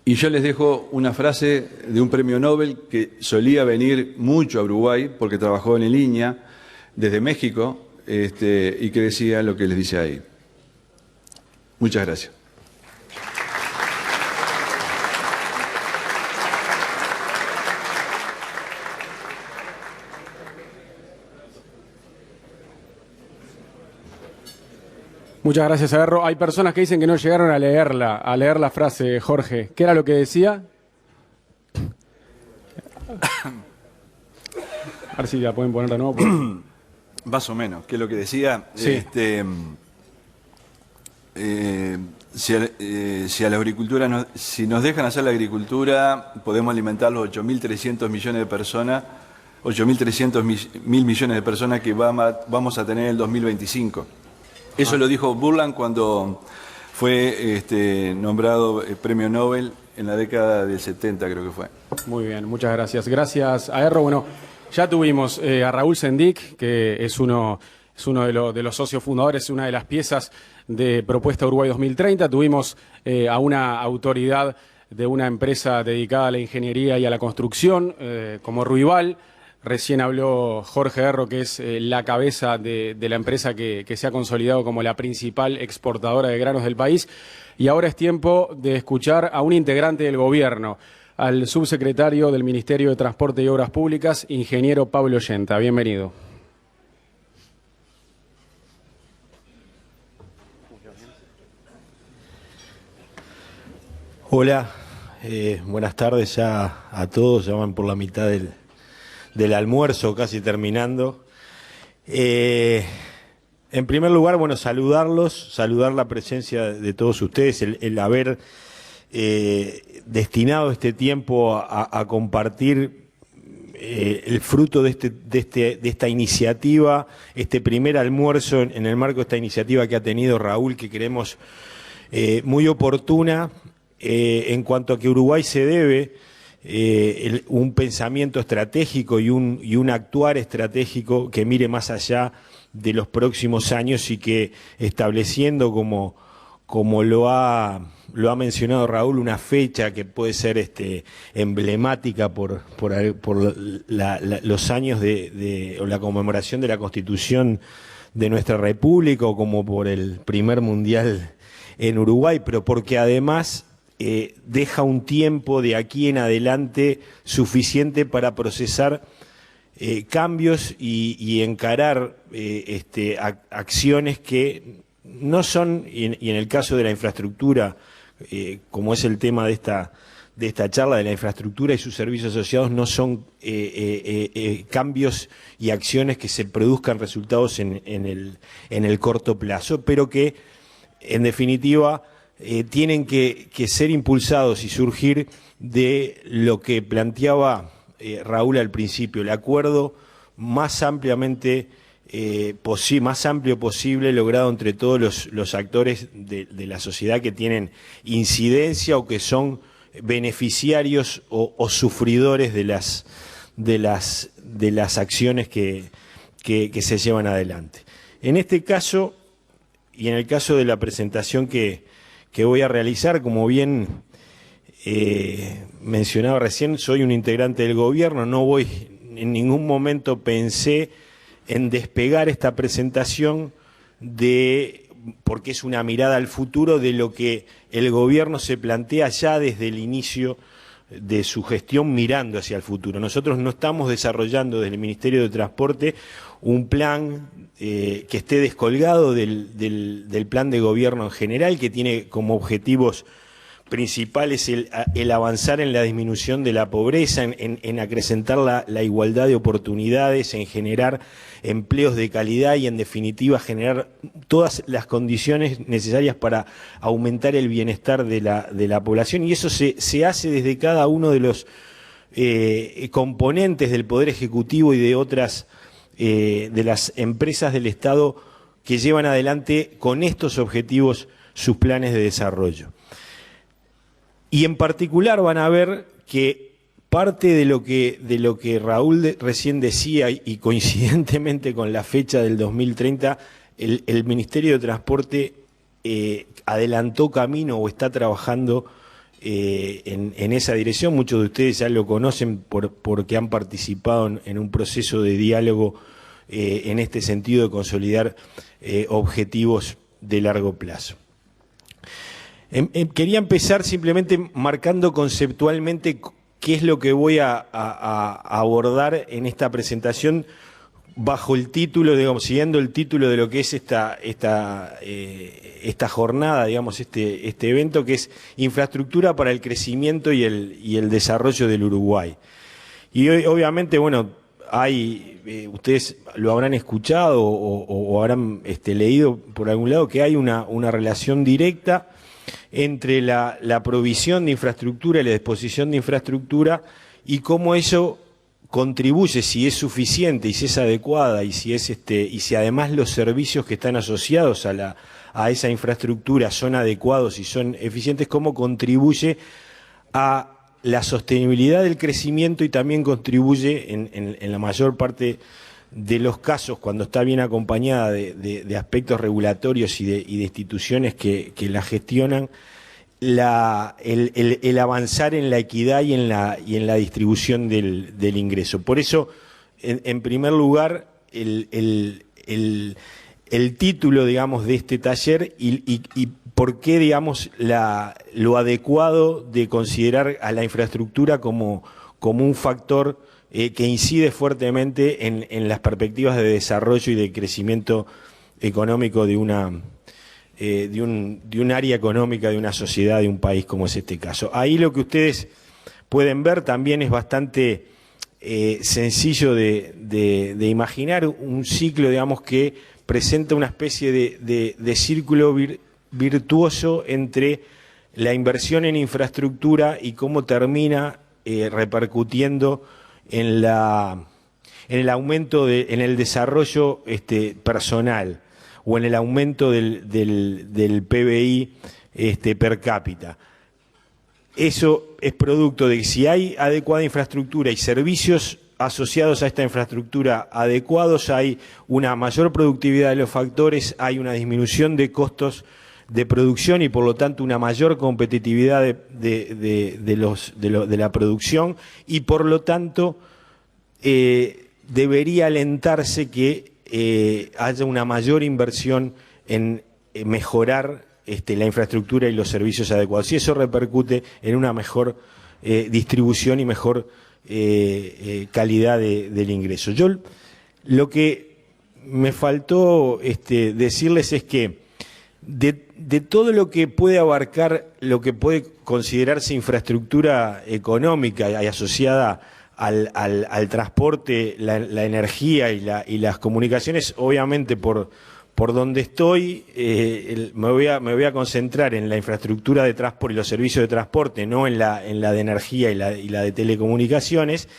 Y yo les dejo una frase de un premio Nobel que solía venir mucho a Uruguay porque trabajó en línea desde México y que decía lo que les dice ahí. Muchas gracias. Muchas gracias, Aerro. Hay personas que dicen que no llegaron a leer la frase, Jorge. ¿Qué era lo que decía? A ver si la pueden poner de nuevo. Más o menos, ¿qué es lo que decía? Sí. Si a la agricultura, si nos dejan hacer la agricultura, podemos alimentar los 8.300 millones de personas, 8.300 mil millones de personas que vamos a tener en el 2025. Eso lo dijo Burland cuando fue nombrado premio Nobel en la década del 70, creo que fue. Muy bien, muchas gracias. Gracias, Aerro. Bueno, ya tuvimos a Raúl Sendic, que es uno de los socios fundadores, una de las piezas de Propuesta Uruguay 2030. Tuvimos a una autoridad de una empresa dedicada a la ingeniería y a la construcción, como Ruibal. Recién habló Jorge Aerro, que es la cabeza de la empresa que se ha consolidado como la principal exportadora de granos del país. Y ahora es tiempo de escuchar a un integrante del gobierno, al subsecretario del Ministerio de Transporte y Obras Públicas, ingeniero Pablo Yenta. Bienvenido. Hola, buenas tardes ya a todos, ya van por la mitad del almuerzo, casi terminando. En primer lugar, bueno, saludar la presencia de todos ustedes, el haber destinado este tiempo a compartir el fruto de esta iniciativa, este primer almuerzo en el marco de esta iniciativa que ha tenido Raúl, que creemos muy oportuna, en cuanto a que Uruguay se debe un pensamiento estratégico y un actuar estratégico que mire más allá de los próximos años y que estableciendo como lo ha mencionado Raúl, una fecha que puede ser emblemática por los años o la conmemoración de la Constitución de nuestra República, o como por el primer mundial en Uruguay, pero porque además deja un tiempo de aquí en adelante suficiente para procesar cambios y encarar acciones que no son, y en el caso de la infraestructura, como es el tema de esta charla, de la infraestructura y sus servicios asociados, no son cambios y acciones que se produzcan resultados en el corto plazo, pero que en definitiva tienen que ser impulsados y surgir de lo que planteaba Raúl al principio, el acuerdo más ampliamente más amplio posible, logrado entre todos los actores de la sociedad que tienen incidencia o que son beneficiarios o sufridores de las acciones que se llevan adelante. En este caso, y en el caso de la presentación que voy a realizar, como bien mencionaba recién, soy un integrante del gobierno, en ningún momento pensé en despegar esta presentación porque es una mirada al futuro de lo que el gobierno se plantea ya desde el inicio de su gestión mirando hacia el futuro. Nosotros no estamos desarrollando desde el Ministerio de Transporte un plan que esté descolgado del plan de gobierno en general, que tiene como objetivos principales el avanzar en la disminución de la pobreza, en acrecentar la igualdad de oportunidades, en generar empleos de calidad y en definitiva generar todas las condiciones necesarias para aumentar el bienestar de la población, y eso se hace desde cada uno de los componentes del Poder Ejecutivo y de otras de las empresas del Estado que llevan adelante con estos objetivos sus planes de desarrollo. Y en particular van a ver que parte de lo que Raúl recién decía, y coincidentemente con la fecha del 2030, el Ministerio de Transporte adelantó camino o está trabajando en esa dirección. Muchos de ustedes ya lo conocen porque han participado en un proceso de diálogo en este sentido de consolidar objetivos de largo plazo. Quería empezar simplemente marcando conceptualmente qué es lo que voy a abordar en esta presentación bajo el título, digamos, siguiendo el título de lo que es esta jornada, digamos, este evento, que es Infraestructura para el Crecimiento y el Desarrollo del Uruguay. Y obviamente, bueno, ustedes lo habrán escuchado o habrán leído por algún lado que hay una relación directa entre la provisión de infraestructura y la disposición de infraestructura y cómo eso contribuye, si es suficiente y si es adecuada y si además los servicios que están asociados a esa infraestructura son adecuados y son eficientes, cómo contribuye a la sostenibilidad del crecimiento y también contribuye en la mayor parte de los casos, cuando está bien acompañada de aspectos regulatorios y de instituciones que la gestionan, el avanzar en la equidad y en la distribución del ingreso. Por eso, en primer lugar, el título, digamos, de este taller y por qué, digamos, lo adecuado de considerar a la infraestructura como un factor que incide fuertemente en las perspectivas de desarrollo y de crecimiento económico de un área económica, de una sociedad, de un país como es este caso. Ahí lo que ustedes pueden ver también es bastante sencillo de imaginar, un ciclo, digamos, que presenta una especie de círculo virtuoso entre la inversión en infraestructura y cómo termina repercutiendo en el aumento en el desarrollo personal o en el aumento del PBI per cápita. Eso es producto de que si hay adecuada infraestructura y servicios asociados a esta infraestructura adecuados, hay una mayor productividad de los factores, hay una disminución de costos de producción y por lo tanto una mayor competitividad de la producción y por lo tanto debería alentarse que haya una mayor inversión en mejorar la infraestructura y los servicios adecuados. Y eso repercute en una mejor distribución y mejor calidad del ingreso. Yo lo que me faltó decirles es que de todo lo que puede abarcar, lo que puede considerarse infraestructura económica y asociada al transporte, la energía y las comunicaciones, obviamente por donde estoy me voy a concentrar en la infraestructura de transporte y los servicios de transporte, no en la de energía y la de telecomunicaciones.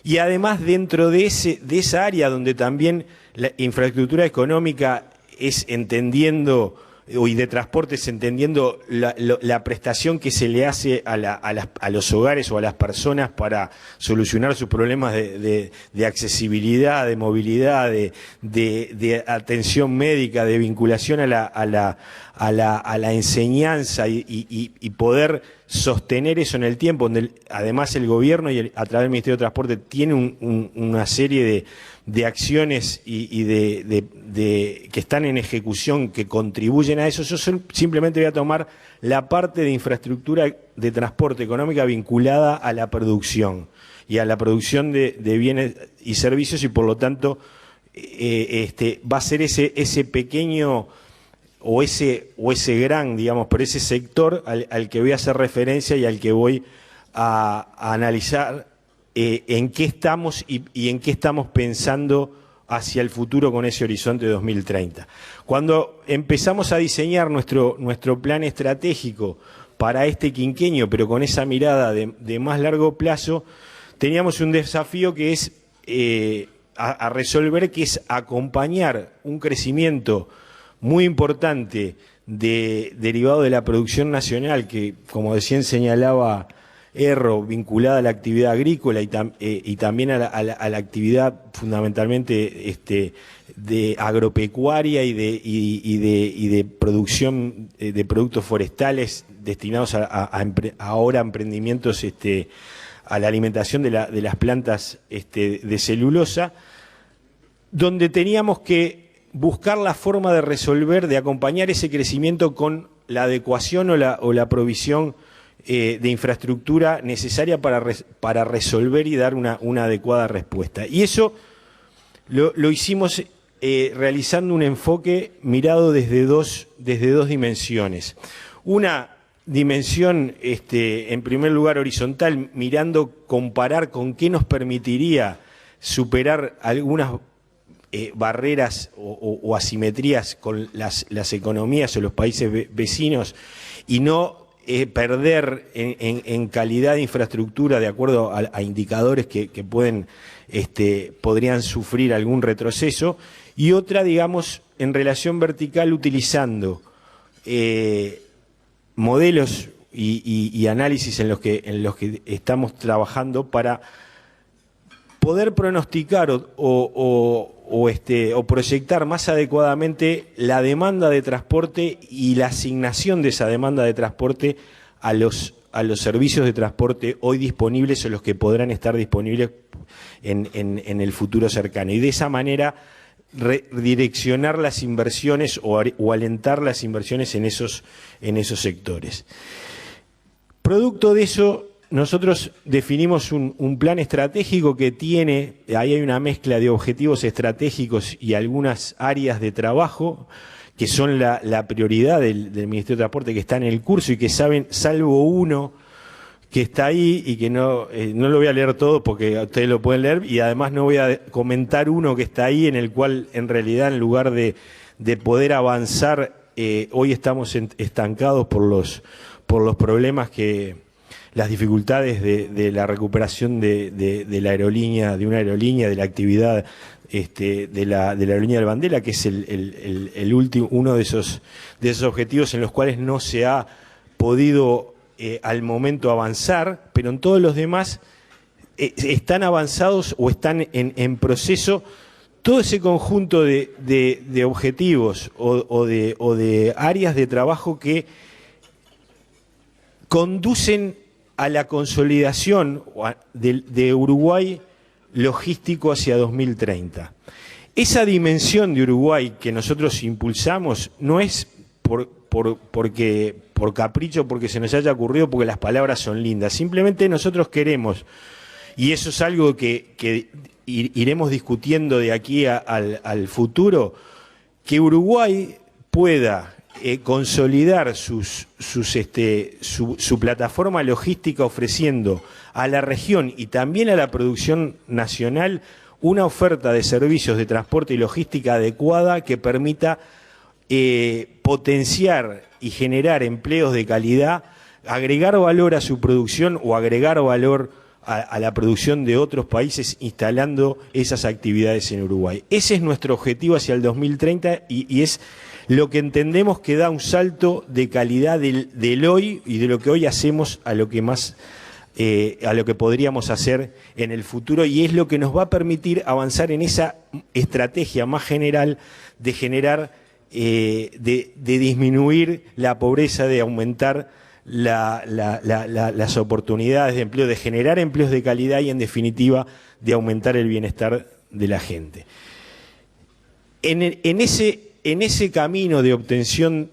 Y además dentro de esa área donde también la infraestructura económica es entendiendo y de transportes entendiendo la prestación que se le hace a los hogares o a las personas para solucionar sus problemas de accesibilidad, de movilidad, de atención médica, de vinculación a la enseñanza y poder sostener eso en el tiempo, donde además el gobierno y a través del Ministerio de Transporte tiene una serie de acciones que están en ejecución, que contribuyen a eso. Yo simplemente voy a tomar la parte de infraestructura de transporte económica vinculada a la producción y a la producción de bienes y servicios y por lo tanto va a ser ese pequeño o ese gran, digamos, por ese sector al que voy a hacer referencia y al que voy a analizar en qué estamos y en qué estamos pensando hacia el futuro con ese horizonte de 2030. Cuando empezamos a diseñar nuestro plan estratégico para este quinquenio, pero con esa mirada de más largo plazo, teníamos un desafío que es a resolver, que es acompañar un crecimiento muy importante derivado de la producción nacional, que, como decían, señalaba Erro, vinculada a la actividad agrícola y también a la actividad fundamentalmente de agropecuaria y de producción de productos forestales destinados ahora a emprendimientos a la alimentación de las plantas de celulosa, donde teníamos que buscar la forma de resolver, de acompañar ese crecimiento con la adecuación o la provisión de infraestructura necesaria para resolver y dar una adecuada respuesta. Y eso lo hicimos realizando un enfoque mirado desde dos dimensiones. Una dimensión, en primer lugar, horizontal, mirando, comparar con qué nos permitiría superar algunas barreras o asimetrías con las economías o los países vecinos y no perder en calidad de infraestructura de acuerdo a indicadores que podrían sufrir algún retroceso, y otra, digamos, en relación vertical, utilizando modelos y análisis en los que estamos trabajando para poder pronosticar o proyectar más adecuadamente la demanda de transporte y la asignación de esa demanda de transporte a los servicios de transporte hoy disponibles o los que podrán estar disponibles en el futuro cercano. Y de esa manera redireccionar las inversiones o alentar las inversiones en esos sectores. Producto de eso, nosotros definimos un plan estratégico que tiene, ahí hay una mezcla de objetivos estratégicos y algunas áreas de trabajo que son la prioridad del Ministerio de Transporte, que está en el curso y que saben, salvo uno que está ahí y que no lo voy a leer todo porque ustedes lo pueden leer, y además no voy a comentar uno que está ahí en el cual en realidad en lugar de poder avanzar, hoy estamos estancados por los problemas las dificultades de la recuperación de la aerolínea, de una aerolínea, de la actividad de la aerolínea del Bandera, que es el último, uno de esos objetivos en los cuales no se ha podido al momento avanzar, pero en todos los demás están avanzados o están en proceso. Todo ese conjunto de objetivos o de áreas de trabajo que conducen a la consolidación de Uruguay logístico hacia 2030. Esa dimensión de Uruguay que nosotros impulsamos no es por capricho, porque se nos haya ocurrido, porque las palabras son lindas. Simplemente nosotros queremos, y eso es algo que iremos discutiendo de aquí al futuro, que Uruguay pueda consolidar su plataforma logística, ofreciendo a la región y también a la producción nacional una oferta de servicios de transporte y logística adecuada que permita potenciar y generar empleos de calidad, agregar valor a su producción o agregar valor a la producción de otros países instalando esas actividades en Uruguay. Ese es nuestro objetivo hacia el 2030 y es lo que entendemos que da un salto de calidad del hoy y de lo que hoy hacemos a lo que más a lo que podríamos hacer en el futuro, y es lo que nos va a permitir avanzar en esa estrategia más general de generar, de disminuir la pobreza, de aumentar las oportunidades de empleo, de generar empleos de calidad y, en definitiva, de aumentar el bienestar de la gente. En ese camino de obtención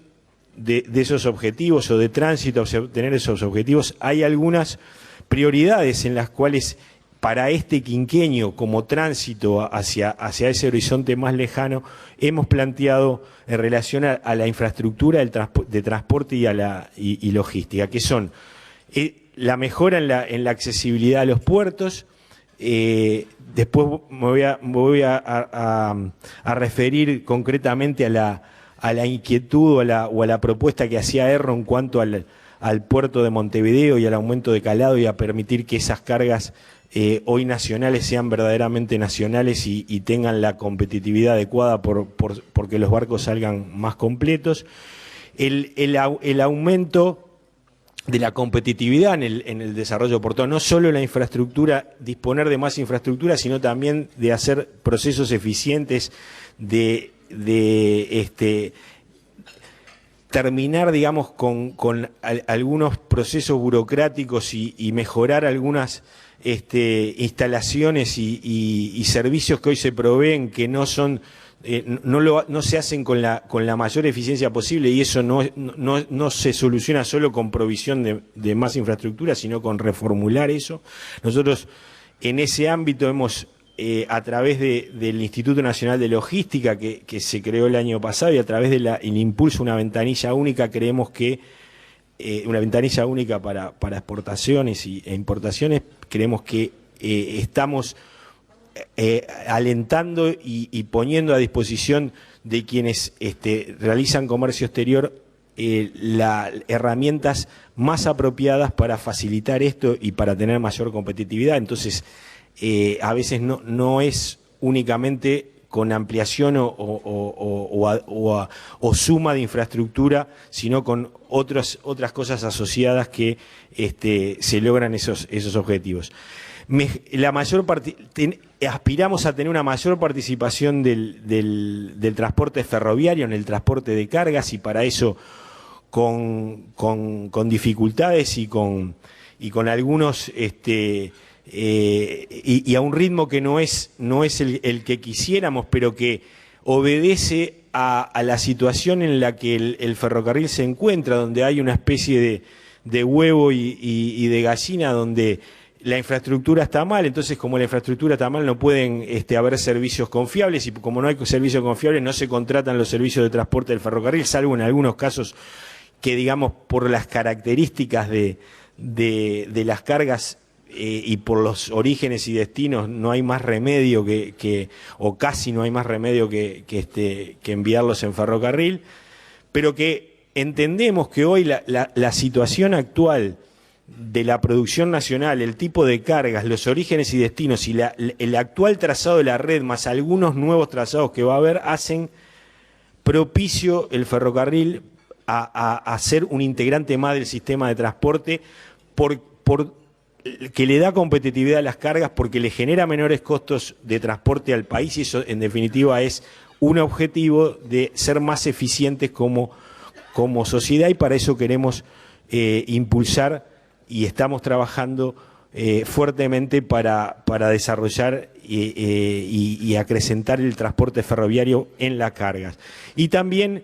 de esos objetivos o de tránsito hacia obtener esos objetivos, hay algunas prioridades en las cuales para este quinquenio, como tránsito hacia ese horizonte más lejano, hemos planteado en relación a la infraestructura de transporte y logística, que son la mejora en la accesibilidad a los puertos. Después me voy a referir concretamente a la inquietud o a la propuesta que hacía Erro en cuanto al puerto de Montevideo y al aumento de calado, y a permitir que esas cargas hoy nacionales sean verdaderamente nacionales y tengan la competitividad adecuada porque los barcos salgan más completos. El aumento de la competitividad en el desarrollo portuario, no solo la infraestructura, disponer de más infraestructura, sino también de hacer procesos eficientes, de terminar, digamos, con algunos procesos burocráticos y mejorar algunas instalaciones y servicios que hoy se proveen que no son no se hacen con la mayor eficiencia posible, y eso no se soluciona solo con provisión de más infraestructura, sino con reformular eso. Nosotros en ese ámbito hemos a través del Instituto Nacional de Logística que se creó el año pasado y a través del impulso una ventanilla única, creemos que una ventanilla única para exportaciones e importaciones, creemos que estamos alentando y poniendo a disposición de quienes realizan comercio exterior herramientas más apropiadas para facilitar esto y para tener mayor competitividad. Entonces, a veces no es únicamente con ampliación o suma de infraestructura, sino con otras cosas asociadas que se logran esos objetivos. Aspiramos a tener una mayor participación del transporte ferroviario en el transporte de cargas, y para eso con dificultades y con algunos y a un ritmo que no es el que quisiéramos, pero que obedece a la situación en la que el ferrocarril se encuentra, donde hay una especie de huevo y de gallina, donde la infraestructura está mal. Entonces, como la infraestructura está mal, no pueden haber servicios confiables, y como no hay servicios confiables, no se contratan los servicios de transporte del ferrocarril, salvo en algunos casos que, digamos, por las características de las cargas y por los orígenes y destinos, no hay más remedio o casi no hay más remedio que enviarlos en ferrocarril, pero que entendemos que hoy la situación actual de la producción nacional, el tipo de cargas, los orígenes y destinos y el actual trazado de la red, más algunos nuevos trazados que va a haber, hacen propicio el ferrocarril a ser un integrante más del sistema de transporte, que le da competitividad a las cargas, porque le genera menores costos de transporte al país, y eso en definitiva es un objetivo de ser más eficientes como sociedad, y para eso queremos impulsar y estamos trabajando fuertemente para desarrollar y acrecentar el transporte ferroviario en las cargas. Y también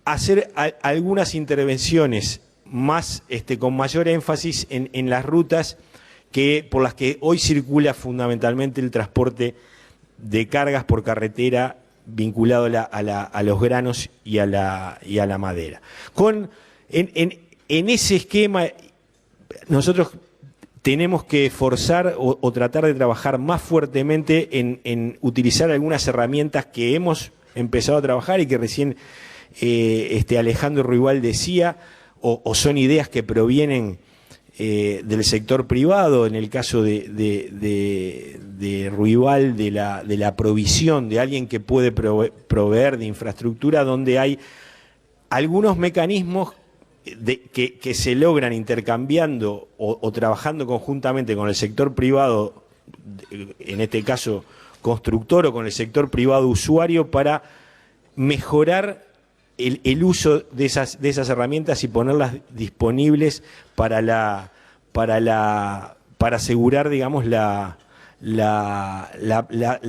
hacer algunas intervenciones más con mayor énfasis en las rutas por las que hoy circula fundamentalmente el transporte de cargas por carretera, vinculado a los granos y a la madera. En ese esquema, nosotros tenemos que esforzar o tratar de trabajar más fuertemente en utilizar algunas herramientas que hemos empezado a trabajar y que recién Alejandro Ruibal decía, o son ideas que provienen del sector privado. En el caso de Ruibal, de la provisión de alguien que puede proveer de infraestructura, donde hay algunos mecanismos que se logran intercambiando o trabajando conjuntamente con el sector privado, en este caso constructor, o con el sector privado usuario, para mejorar el uso de esas herramientas y ponerlas disponibles para asegurar, digamos, la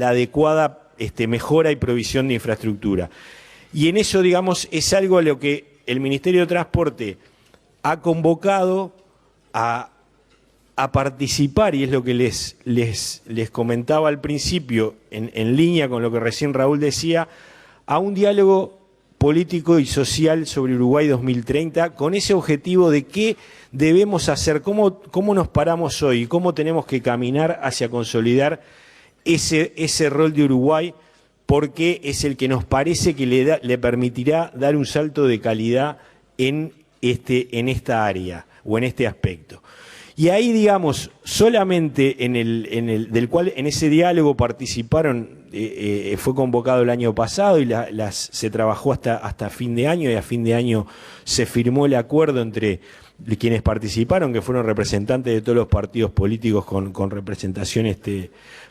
adecuada mejora y provisión de infraestructura. Y en eso, digamos, es algo a lo que el Ministerio de Transporte ha convocado a participar, y es lo que les comentaba al principio, en línea con lo que recién Raúl decía, a un diálogo político y social sobre Uruguay 2030, con ese objetivo de qué debemos hacer, cómo nos paramos hoy, cómo tenemos que caminar hacia consolidar ese rol de Uruguay, porque es el que nos parece que le permitirá dar un salto de calidad en esta área o en este aspecto. Y ahí, digamos, solamente en ese diálogo participaron, fue convocado el año pasado y se trabajó hasta fin de año, y a fin de año se firmó el acuerdo entre quienes participaron, que fueron representantes de todos los partidos políticos con representación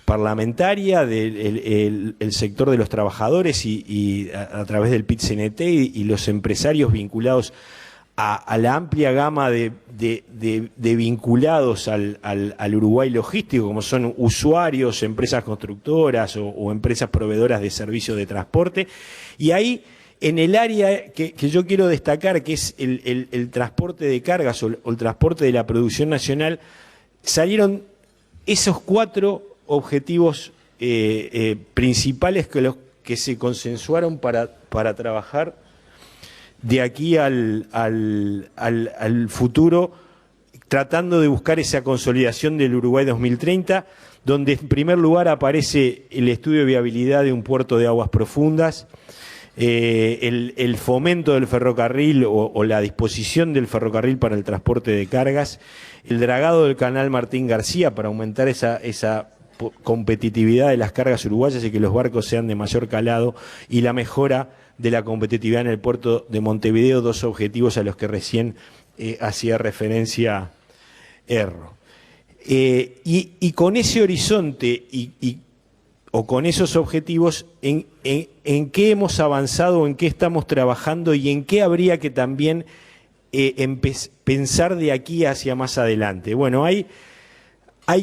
parlamentaria, el sector de los trabajadores y a través del PIT-CNT y los empresarios vinculados a la amplia gama de vinculados al Uruguay logístico, como son usuarios, empresas constructoras o empresas proveedoras de servicios de transporte. Y ahí, en el área que yo quiero destacar, que es el transporte de cargas o el transporte de la producción nacional, salieron esos 4 objetivos principales que se consensuaron para trabajar de aquí al futuro, tratando de buscar esa consolidación del Uruguay 2030, donde en primer lugar aparece el estudio de viabilidad de un puerto de aguas profundas, el fomento del ferrocarril o la disposición del ferrocarril para el transporte de cargas, el dragado del canal Martín García para aumentar esa competitividad de las cargas uruguayas y que los barcos sean de mayor calado, y la mejora de la competitividad en el puerto de Montevideo, dos objetivos a los que recién hacía referencia Erro. Y con ese horizonte o con esos objetivos, ¿en qué hemos avanzado, en qué estamos trabajando y en qué habría que también pensar de aquí hacia más adelante? Bueno, hay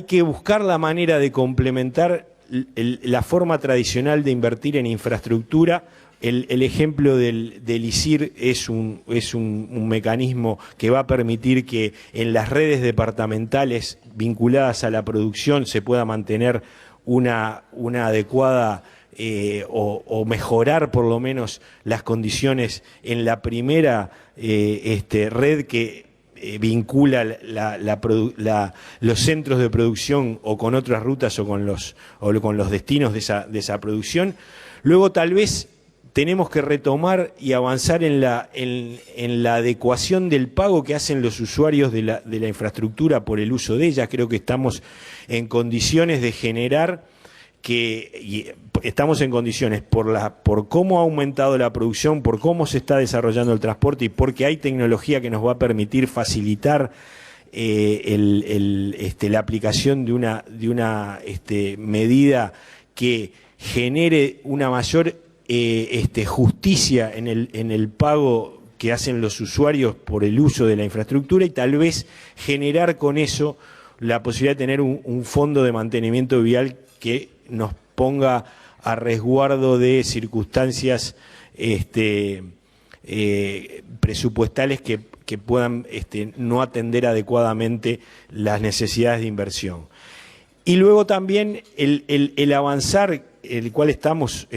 que buscar la manera de complementar la forma tradicional de invertir en infraestructura. El ejemplo del ISIR es un mecanismo que va a permitir que en las redes departamentales vinculadas a la producción se pueda mantener una adecuada o mejorar por lo menos las condiciones en la primera red que vincula los centros de producción o con otras rutas o con los destinos de esa producción. Luego tal vez tenemos que retomar y avanzar en la adecuación del pago que hacen los usuarios de la infraestructura por el uso de ella. Creo que estamos en condiciones de generar estamos en condiciones por cómo ha aumentado la producción, por cómo se está desarrollando el transporte y porque hay tecnología que nos va a permitir facilitar la aplicación de una medida que genere una mayor justicia en el pago que hacen los usuarios por el uso de la infraestructura, y tal vez generar con eso la posibilidad de tener un fondo de mantenimiento vial que nos ponga a resguardo de circunstancias presupuestales que puedan no atender adecuadamente las necesidades de inversión. Y luego también el avanzar, el cual estamos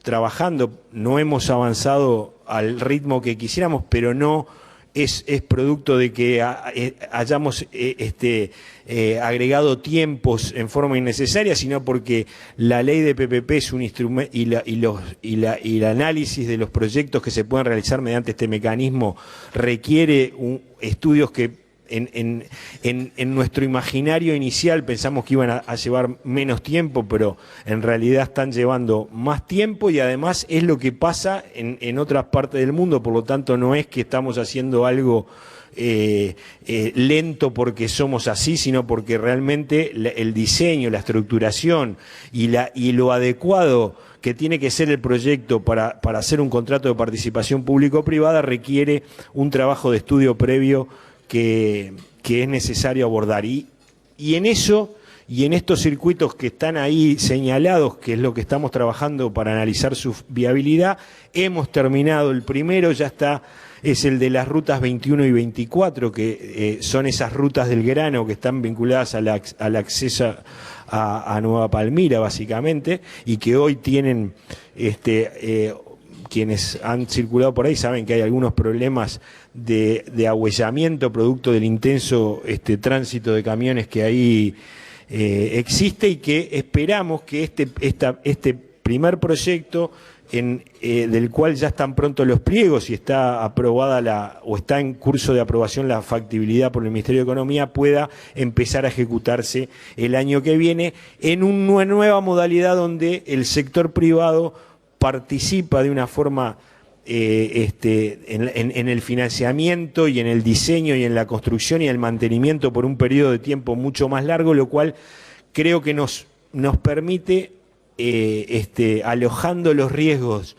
trabajando, no hemos avanzado al ritmo que quisiéramos, pero no es producto de que hayamos agregado tiempos en forma innecesaria, sino porque la ley de PPP es un instrumento y el análisis de los proyectos que se pueden realizar mediante este mecanismo requiere estudios que en nuestro imaginario inicial pensamos que iban a llevar menos tiempo, pero en realidad están llevando más tiempo, y además es lo que pasa en otras partes del mundo. Por lo tanto, no es que estamos haciendo algo lento porque somos así, sino porque realmente el diseño, la estructuración y lo adecuado que tiene que ser el proyecto para hacer un contrato de participación público-privada requiere un trabajo de estudio previo que es necesario abordar. Y en eso, y en estos circuitos que están ahí señalados, que es lo que estamos trabajando para analizar su viabilidad, hemos terminado el primero, ya está, es el de las rutas 21 y 24, que son esas rutas del grano que están vinculadas al acceso a Nueva Palmira, básicamente, y que hoy tienen quienes han circulado por ahí saben que hay algunos problemas de ahuellamiento producto del intenso tránsito de camiones que ahí existe, y que esperamos que este primer proyecto del cual ya están pronto los pliegos y está aprobada o está en curso de aprobación la factibilidad por el Ministerio de Economía, pueda empezar a ejecutarse el año que viene en una nueva modalidad donde el sector privado participa de una forma en el financiamiento y en el diseño y en la construcción y el mantenimiento por un periodo de tiempo mucho más largo, lo cual creo que nos permite, alojando los riesgos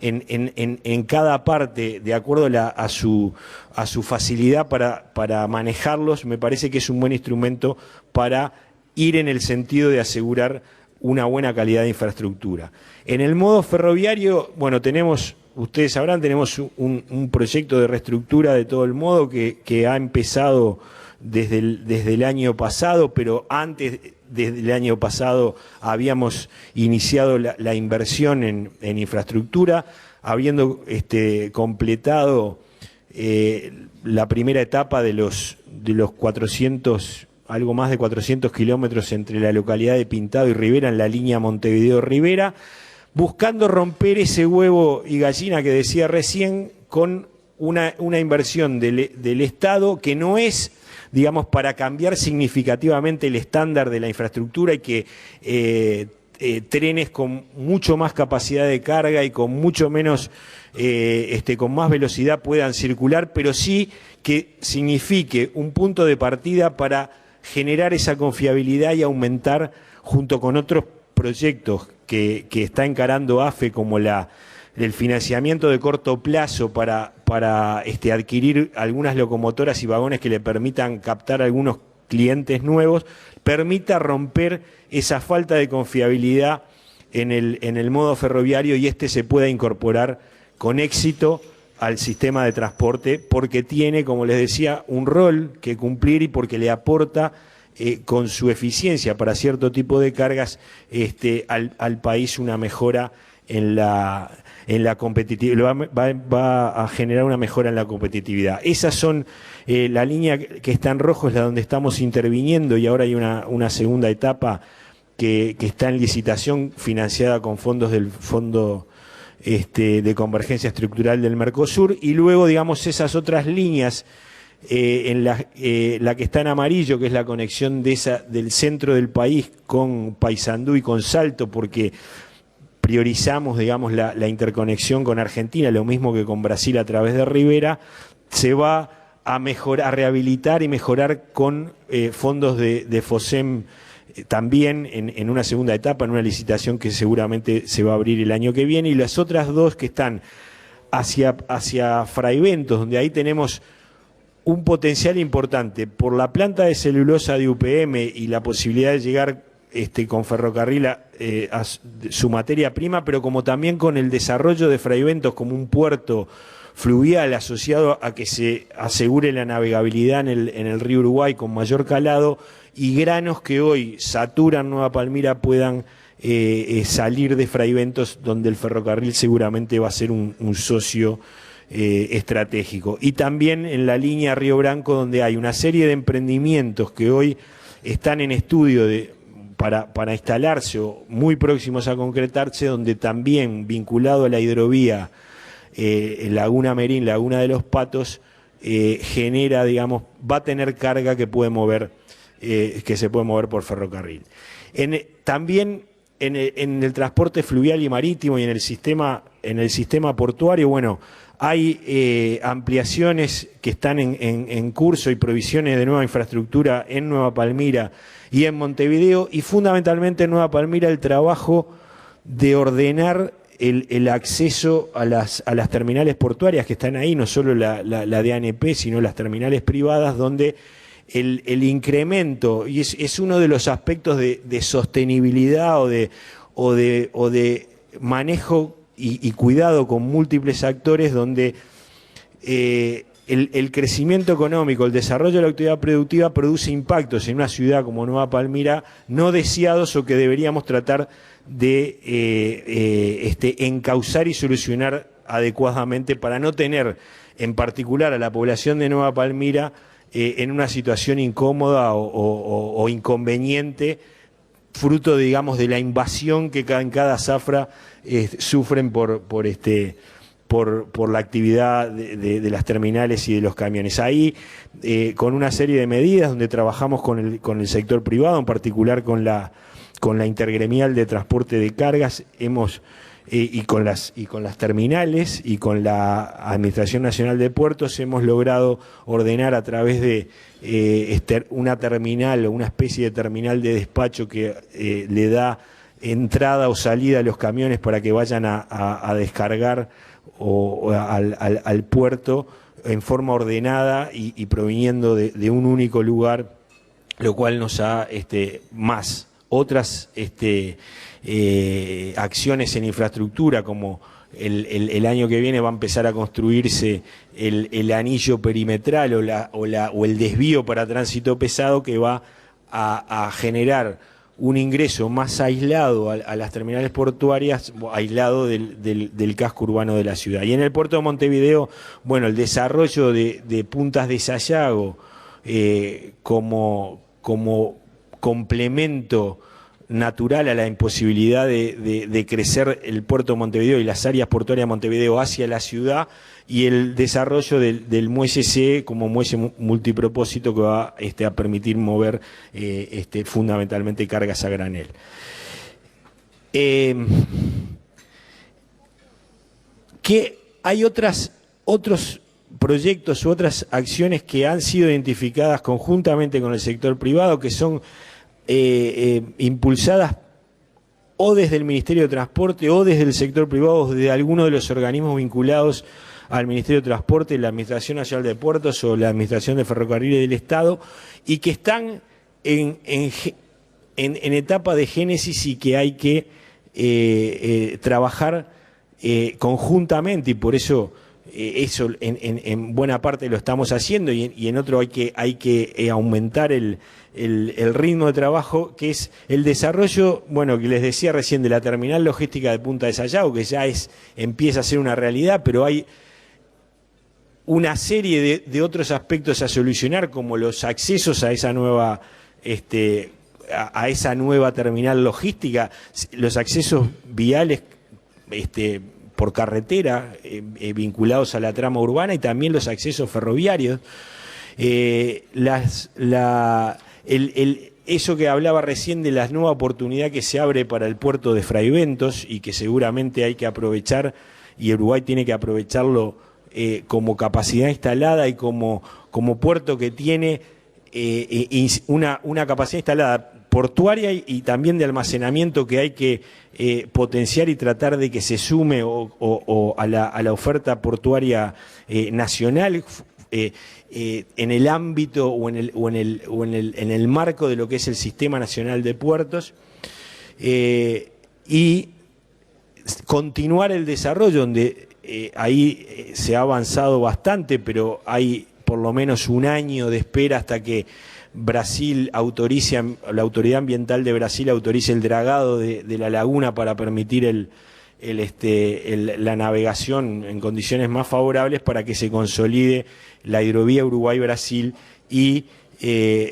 en cada parte de acuerdo a su facilidad para manejarlos, me parece que es un buen instrumento para ir en el sentido de asegurar una buena calidad de infraestructura. En el modo ferroviario, bueno, ustedes sabrán, tenemos un proyecto de reestructura de todo el modo que ha empezado desde el año pasado, pero antes desde el año pasado habíamos iniciado la inversión en infraestructura, habiendo completado la primera etapa de los 400, algo más de 400 kilómetros entre la localidad de Pintado y Rivera, en la línea Montevideo-Rivera, buscando romper ese huevo y gallina que decía recién, con una inversión del Estado que no es, digamos, para cambiar significativamente el estándar de la infraestructura y que trenes con mucho más capacidad de carga y con mucho menos, con más velocidad puedan circular, pero sí que signifique un punto de partida para generar esa confiabilidad y aumentar, junto con otros proyectos que está encarando AFE, como el financiamiento de corto plazo para adquirir algunas locomotoras y vagones que le permitan captar algunos clientes nuevos, permita romper esa falta de confiabilidad en el modo ferroviario y se pueda incorporar con éxito al sistema de transporte, porque tiene, como les decía, un rol que cumplir y porque le aporta con su eficiencia para cierto tipo de cargas al país una mejora en la competitividad, va a generar una mejora en la competitividad. Esas son, la línea que está en rojo es la donde estamos interviniendo, y ahora hay una segunda etapa que está en licitación, financiada con fondos del Fondo de Convergencia Estructural del Mercosur, y luego, digamos, esas otras líneas, la que está en amarillo, que es la conexión del centro del país con Paysandú y con Salto, porque priorizamos, digamos, la interconexión con Argentina, lo mismo que con Brasil a través de Rivera, se va a mejorar, a rehabilitar y mejorar con fondos de FOSEM también en una segunda etapa, en una licitación que seguramente se va a abrir el año que viene, y las otras dos que están hacia Fraiventos, donde ahí tenemos un potencial importante por la planta de celulosa de UPM y la posibilidad de llegar con ferrocarril a su materia prima, pero como también con el desarrollo de Fraiventos como un puerto fluvial asociado a que se asegure la navegabilidad en el río Uruguay con mayor calado, y granos que hoy saturan Nueva Palmira puedan salir de Fraiventos, donde el ferrocarril seguramente va a ser un socio estratégico. Y también en la línea Río Branco, donde hay una serie de emprendimientos que hoy están en estudio para instalarse o muy próximos a concretarse, donde también, vinculado a la hidrovía Laguna Merín, Laguna de los Patos, genera, digamos, va a tener carga que puede mover, que se puede mover por ferrocarril. También en el transporte fluvial y marítimo y en el sistema portuario, bueno, hay ampliaciones que están en curso y provisiones de nueva infraestructura en Nueva Palmira y en Montevideo, y fundamentalmente en Nueva Palmira el trabajo de ordenar el acceso a las terminales portuarias que están ahí, no solo la de ANP, sino las terminales privadas, donde el incremento, y es uno de los aspectos de sostenibilidad o de manejo y cuidado con múltiples actores, donde el crecimiento económico, el desarrollo de la actividad productiva produce impactos en una ciudad como Nueva Palmira no deseados, o que deberíamos tratar de encauzar y solucionar adecuadamente, para no tener en particular a la población de Nueva Palmira en una situación incómoda o inconveniente, fruto, digamos, de la invasión que en cada zafra sufren por la actividad de las terminales y de los camiones. Ahí, con una serie de medidas donde trabajamos con el sector privado, en particular con la intergremial de transporte de cargas, y con las terminales y con la Administración Nacional de Puertos, hemos logrado ordenar a través de una terminal o una especie de terminal de despacho que le da entrada o salida a los camiones para que vayan a descargar al puerto en forma ordenada y proviniendo de un único lugar, lo cual nos ha más otras acciones en infraestructura, como el año que viene va a empezar a construirse el anillo perimetral o el desvío para tránsito pesado, que va a generar un ingreso más aislado a las terminales portuarias, aislado del casco urbano de la ciudad. Y en el puerto de Montevideo, bueno, el desarrollo de puntas de Sayago como complemento natural a la imposibilidad de crecer el puerto de Montevideo y las áreas portuarias de Montevideo hacia la ciudad, y el desarrollo del muelle C como muelle multipropósito que va a permitir mover fundamentalmente cargas a granel. Que hay otros proyectos u otras acciones que han sido identificadas conjuntamente con el sector privado, que son impulsadas o desde el Ministerio de Transporte o desde el sector privado o desde alguno de los organismos vinculados al Ministerio de Transporte, la Administración Nacional de Puertos o la Administración de Ferrocarriles del Estado, y que están en etapa de génesis y que hay que trabajar conjuntamente, y por eso eso en buena parte lo estamos haciendo, y en otro hay que aumentar el ritmo de trabajo, que es el desarrollo, bueno, que les decía recién, de la terminal logística de Punta de Sayago, que ya empieza a ser una realidad, pero hay una serie de otros aspectos a solucionar, como los accesos a esa nueva terminal logística, los accesos viales por carretera vinculados a la trama urbana, y también los accesos ferroviarios. Eso que hablaba recién de la nueva oportunidad que se abre para el puerto de Fraiventos, y que seguramente hay que aprovechar, y Uruguay tiene que aprovecharlo como capacidad instalada y como puerto que tiene una capacidad instalada portuaria y también de almacenamiento, que hay que potenciar y tratar de que se sume a la oferta portuaria nacional, en el ámbito o en el marco de lo que es el Sistema Nacional de Puertos, y continuar el desarrollo, donde ahí se ha avanzado bastante, pero hay por lo menos un año de espera hasta que Brasil autorice, la Autoridad Ambiental de Brasil autorice el dragado de la laguna para permitir la navegación en condiciones más favorables, para que se consolide la hidrovía Uruguay-Brasil y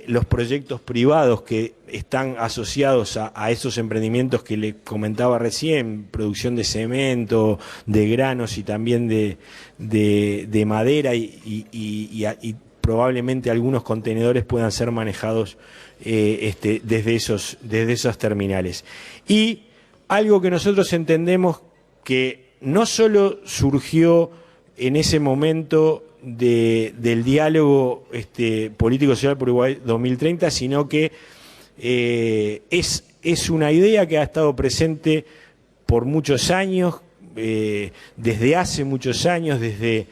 los proyectos privados que están asociados a esos emprendimientos que le comentaba recién, producción de cemento, de granos y también de madera, y probablemente algunos contenedores puedan ser manejados desde esas terminales. Y algo que nosotros entendemos que no solo surgió en ese momento del diálogo político-social por Uruguay 2030, sino que es una idea que ha estado presente por muchos años, desde hace muchos años, desde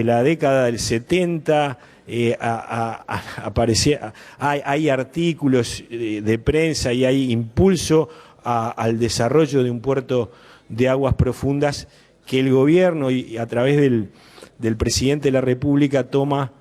la década del 70, hay artículos de prensa y hay impulso al desarrollo de un puerto de aguas profundas, que el gobierno, y a través del presidente de la República, toma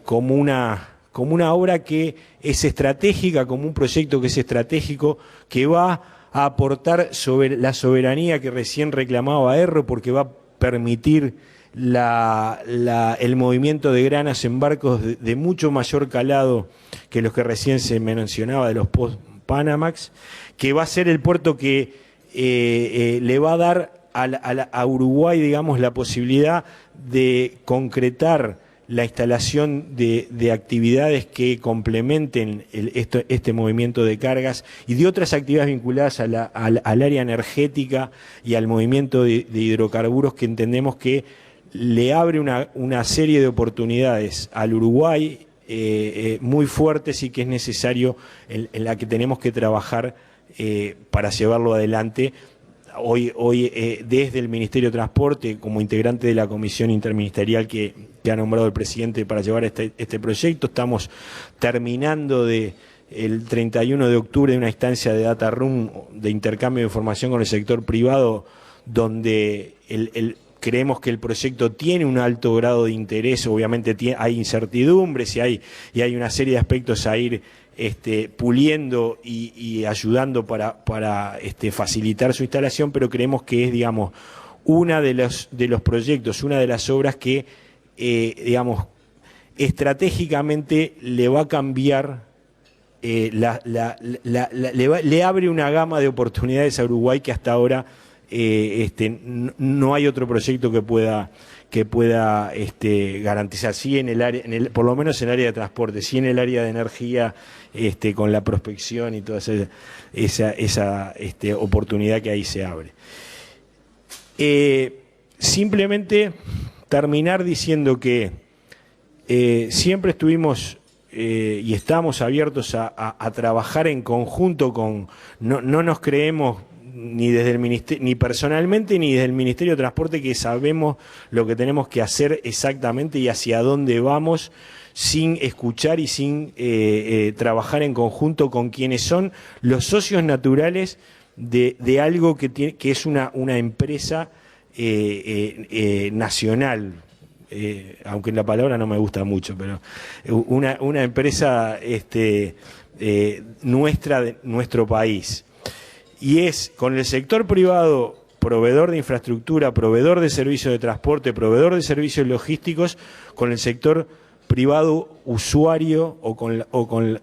como una obra que es estratégica, como un proyecto que es estratégico, que va a aportar sobre la soberanía que recién reclamaba Erro, porque va a permitir el movimiento de granos en barcos de mucho mayor calado que los que recién se mencionaba, de los post-Panamax, que va a ser el puerto que le va a dar a Uruguay, digamos, la posibilidad de concretar la instalación de actividades que complementen este movimiento de cargas, y de otras actividades vinculadas al área energética y al movimiento de hidrocarburos, que entendemos que le abre una serie de oportunidades al Uruguay muy fuertes, y que es necesario, en la que tenemos que trabajar para llevarlo adelante. Hoy desde el Ministerio de Transporte, como integrante de la comisión interministerial que ha nombrado el presidente para llevar este proyecto, estamos terminando el 31 de octubre de una instancia de data room, de intercambio de información con el sector privado, donde creemos que el proyecto tiene un alto grado de interés, obviamente hay incertidumbres y hay una serie de aspectos a ir puliendo y ayudando para facilitar su instalación, pero creemos que es, digamos, una de los proyectos, una de las obras que, digamos, estratégicamente le va a cambiar, le abre una gama de oportunidades a Uruguay que hasta ahora no hay otro proyecto que pueda garantizar, sí en el área, por lo menos en el área de transporte, sí en el área de energía, con la prospección y toda esa oportunidad que ahí se abre. Simplemente terminar diciendo que siempre estuvimos y estamos abiertos a trabajar en conjunto con, no nos creemos ni desde el ministerio, ni personalmente ni desde el Ministerio de Transporte, que sabemos lo que tenemos que hacer exactamente y hacia dónde vamos, sin escuchar y sin trabajar en conjunto con quienes son los socios naturales de algo que es una empresa nacional, aunque la palabra no me gusta mucho, pero una empresa nuestra, de nuestro país. Y es con el sector privado, proveedor de infraestructura, proveedor de servicios de transporte, proveedor de servicios logísticos, con el sector privado usuario o con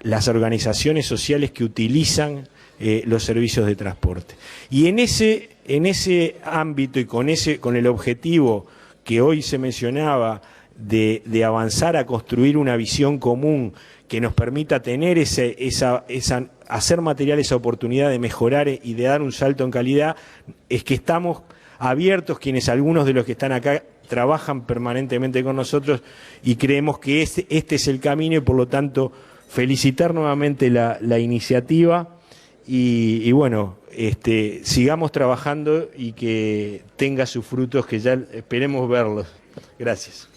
las organizaciones sociales que utilizan los servicios de transporte. Y en ese ámbito y con el objetivo que hoy se mencionaba de avanzar a construir una visión común que nos permita tener hacer material esa oportunidad de mejorar y de dar un salto en calidad, es que estamos abiertos, algunos de los que están acá trabajan permanentemente con nosotros y creemos que este es el camino y por lo tanto felicitar nuevamente la iniciativa y bueno, sigamos trabajando y que tenga sus frutos, que ya esperemos verlos. Gracias.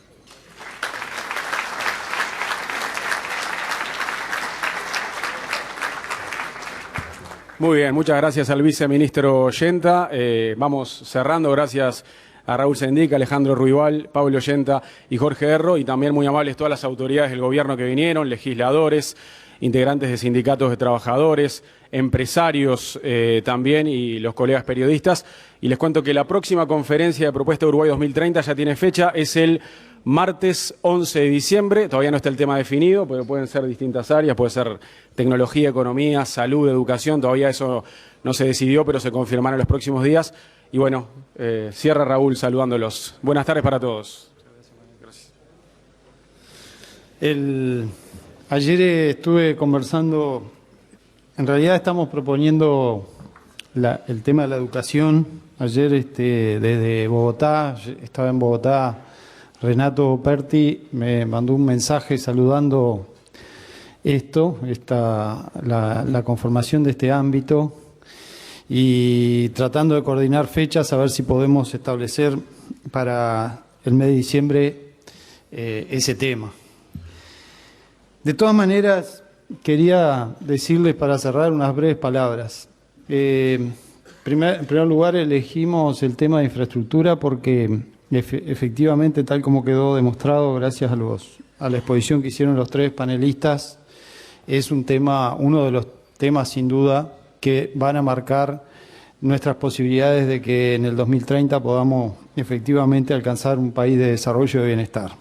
Muy bien, muchas gracias al viceministro Ollenta. Vamos cerrando, gracias a Raúl Sendic, Alejandro Ruibal, Pablo Ollenta y Jorge Erro, y también muy amables todas las autoridades del gobierno que vinieron, legisladores, integrantes de sindicatos de trabajadores, empresarios también y los colegas periodistas. Y les cuento que la próxima conferencia de Propuesta de Uruguay 2030 ya tiene fecha, es el martes 11 de diciembre, todavía no está el tema definido, pero pueden ser distintas áreas, puede ser tecnología, economía, salud, educación, todavía eso no se decidió, pero se confirmará en los próximos días. Y bueno, cierra Raúl saludándolos. Buenas tardes para todos. Ayer estuve conversando, en realidad estamos proponiendo el tema de la educación. Ayer desde Bogotá, estaba en Bogotá, Renato Perti me mandó un mensaje saludando la conformación de este ámbito y tratando de coordinar fechas a ver si podemos establecer para el mes de diciembre ese tema. De todas maneras, quería decirles para cerrar unas breves palabras. En primer lugar, elegimos el tema de infraestructura porque efectivamente, tal como quedó demostrado gracias a la exposición que hicieron los tres panelistas, es uno de los temas sin duda que van a marcar nuestras posibilidades de que en el 2030 podamos efectivamente alcanzar un país de desarrollo y bienestar.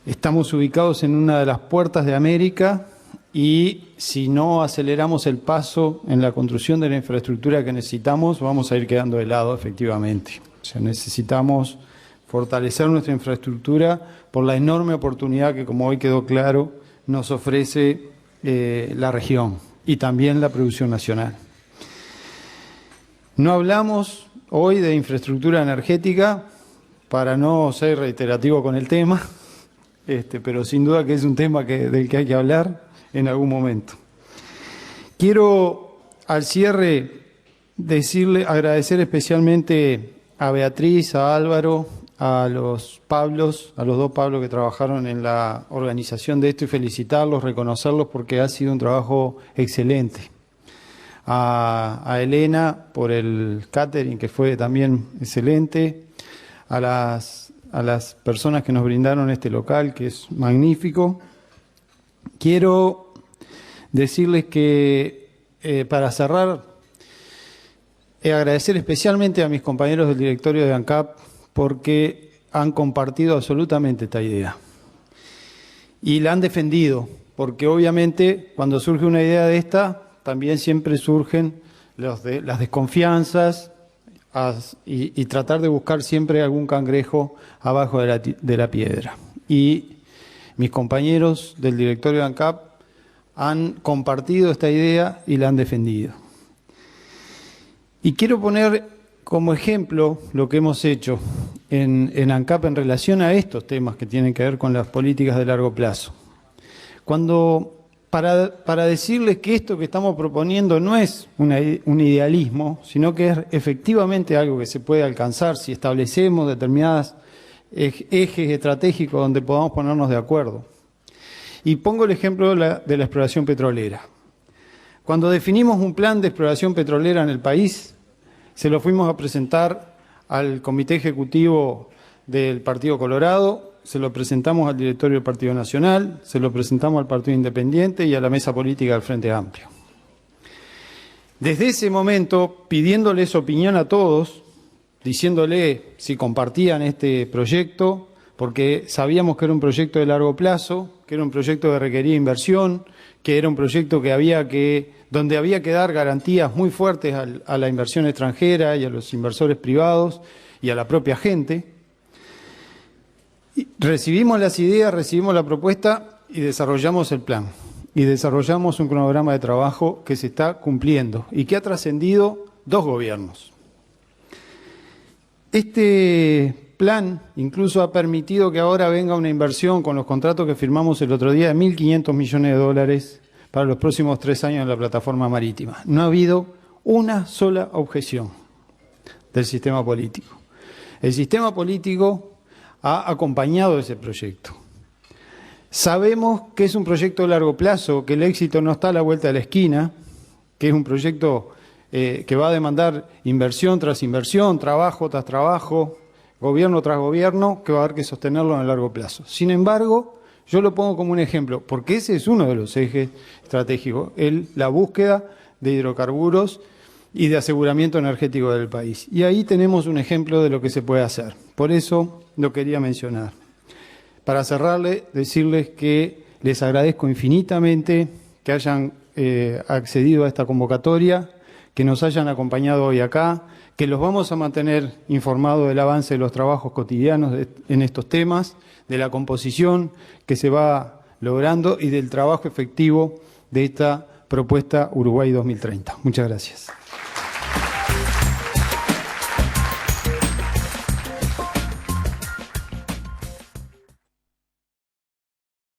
Estamos ubicados en una de las puertas de América y si no aceleramos el paso en la construcción de la infraestructura que necesitamos, vamos a ir quedando de lado efectivamente. O sea, necesitamos fortalecer nuestra infraestructura por la enorme oportunidad que, como hoy quedó claro, nos ofrece la región y también la producción nacional. No hablamos hoy de infraestructura energética para no ser reiterativo con el tema, pero sin duda que es un tema del que hay que hablar en algún momento. Quiero al cierre agradecer especialmente a Beatriz, a Álvaro, a los dos Pablos que trabajaron en la organización de esto y felicitarlos, reconocerlos porque ha sido un trabajo excelente. a Elena por el catering, que fue también excelente, a las personas que nos brindaron este local, que es magnífico. Quiero decirles que, para cerrar, agradecer especialmente a mis compañeros del directorio de ANCAP porque han compartido absolutamente esta idea y la han defendido, porque obviamente cuando surge una idea de esta, también siempre surgen las desconfianzas y tratar de buscar siempre algún cangrejo abajo de la piedra. Y mis compañeros del directorio de ANCAP han compartido esta idea y la han defendido. Y quiero poner como ejemplo lo que hemos hecho en ANCAP en relación a estos temas que tienen que ver con las políticas de largo plazo. Para decirles que esto que estamos proponiendo no es un idealismo, sino que es efectivamente algo que se puede alcanzar si establecemos determinados ejes estratégicos donde podamos ponernos de acuerdo. Y pongo el ejemplo de la exploración petrolera. Cuando definimos un plan de exploración petrolera en el país, se lo fuimos a presentar al Comité Ejecutivo del Partido Colorado, se lo presentamos al directorio del Partido Nacional, se lo presentamos al Partido Independiente y a la mesa política del Frente Amplio. Desde ese momento, pidiéndoles opinión a todos, diciéndole si compartían este proyecto, porque sabíamos que era un proyecto de largo plazo, que era un proyecto que requería inversión, que era un proyecto donde había que dar garantías muy fuertes a la inversión extranjera y a los inversores privados y a la propia gente. Recibimos las ideas, recibimos la propuesta y desarrollamos el plan. Y desarrollamos un cronograma de trabajo que se está cumpliendo y que ha trascendido 2 gobiernos. Este plan incluso ha permitido que ahora venga una inversión con los contratos que firmamos el otro día de $1.500 millones para los próximos 3 años en la plataforma marítima. No ha habido una sola objeción del sistema político. El sistema político ha acompañado ese proyecto. Sabemos que es un proyecto de largo plazo, que el éxito no está a la vuelta de la esquina, que es un proyecto que va a demandar inversión tras inversión, trabajo tras trabajo, gobierno tras gobierno, que va a haber que sostenerlo en el largo plazo. Sin embargo, yo lo pongo como un ejemplo, porque ese es uno de los ejes estratégicos, la búsqueda de hidrocarburos y de aseguramiento energético del país. Y ahí tenemos un ejemplo de lo que se puede hacer. Por eso lo quería mencionar. Para cerrarle, decirles que les agradezco infinitamente que hayan accedido a esta convocatoria, que nos hayan acompañado hoy acá, que los vamos a mantener informados del avance de los trabajos cotidianos en estos temas, de la composición que se va logrando y del trabajo efectivo de esta propuesta Uruguay 2030. Muchas gracias.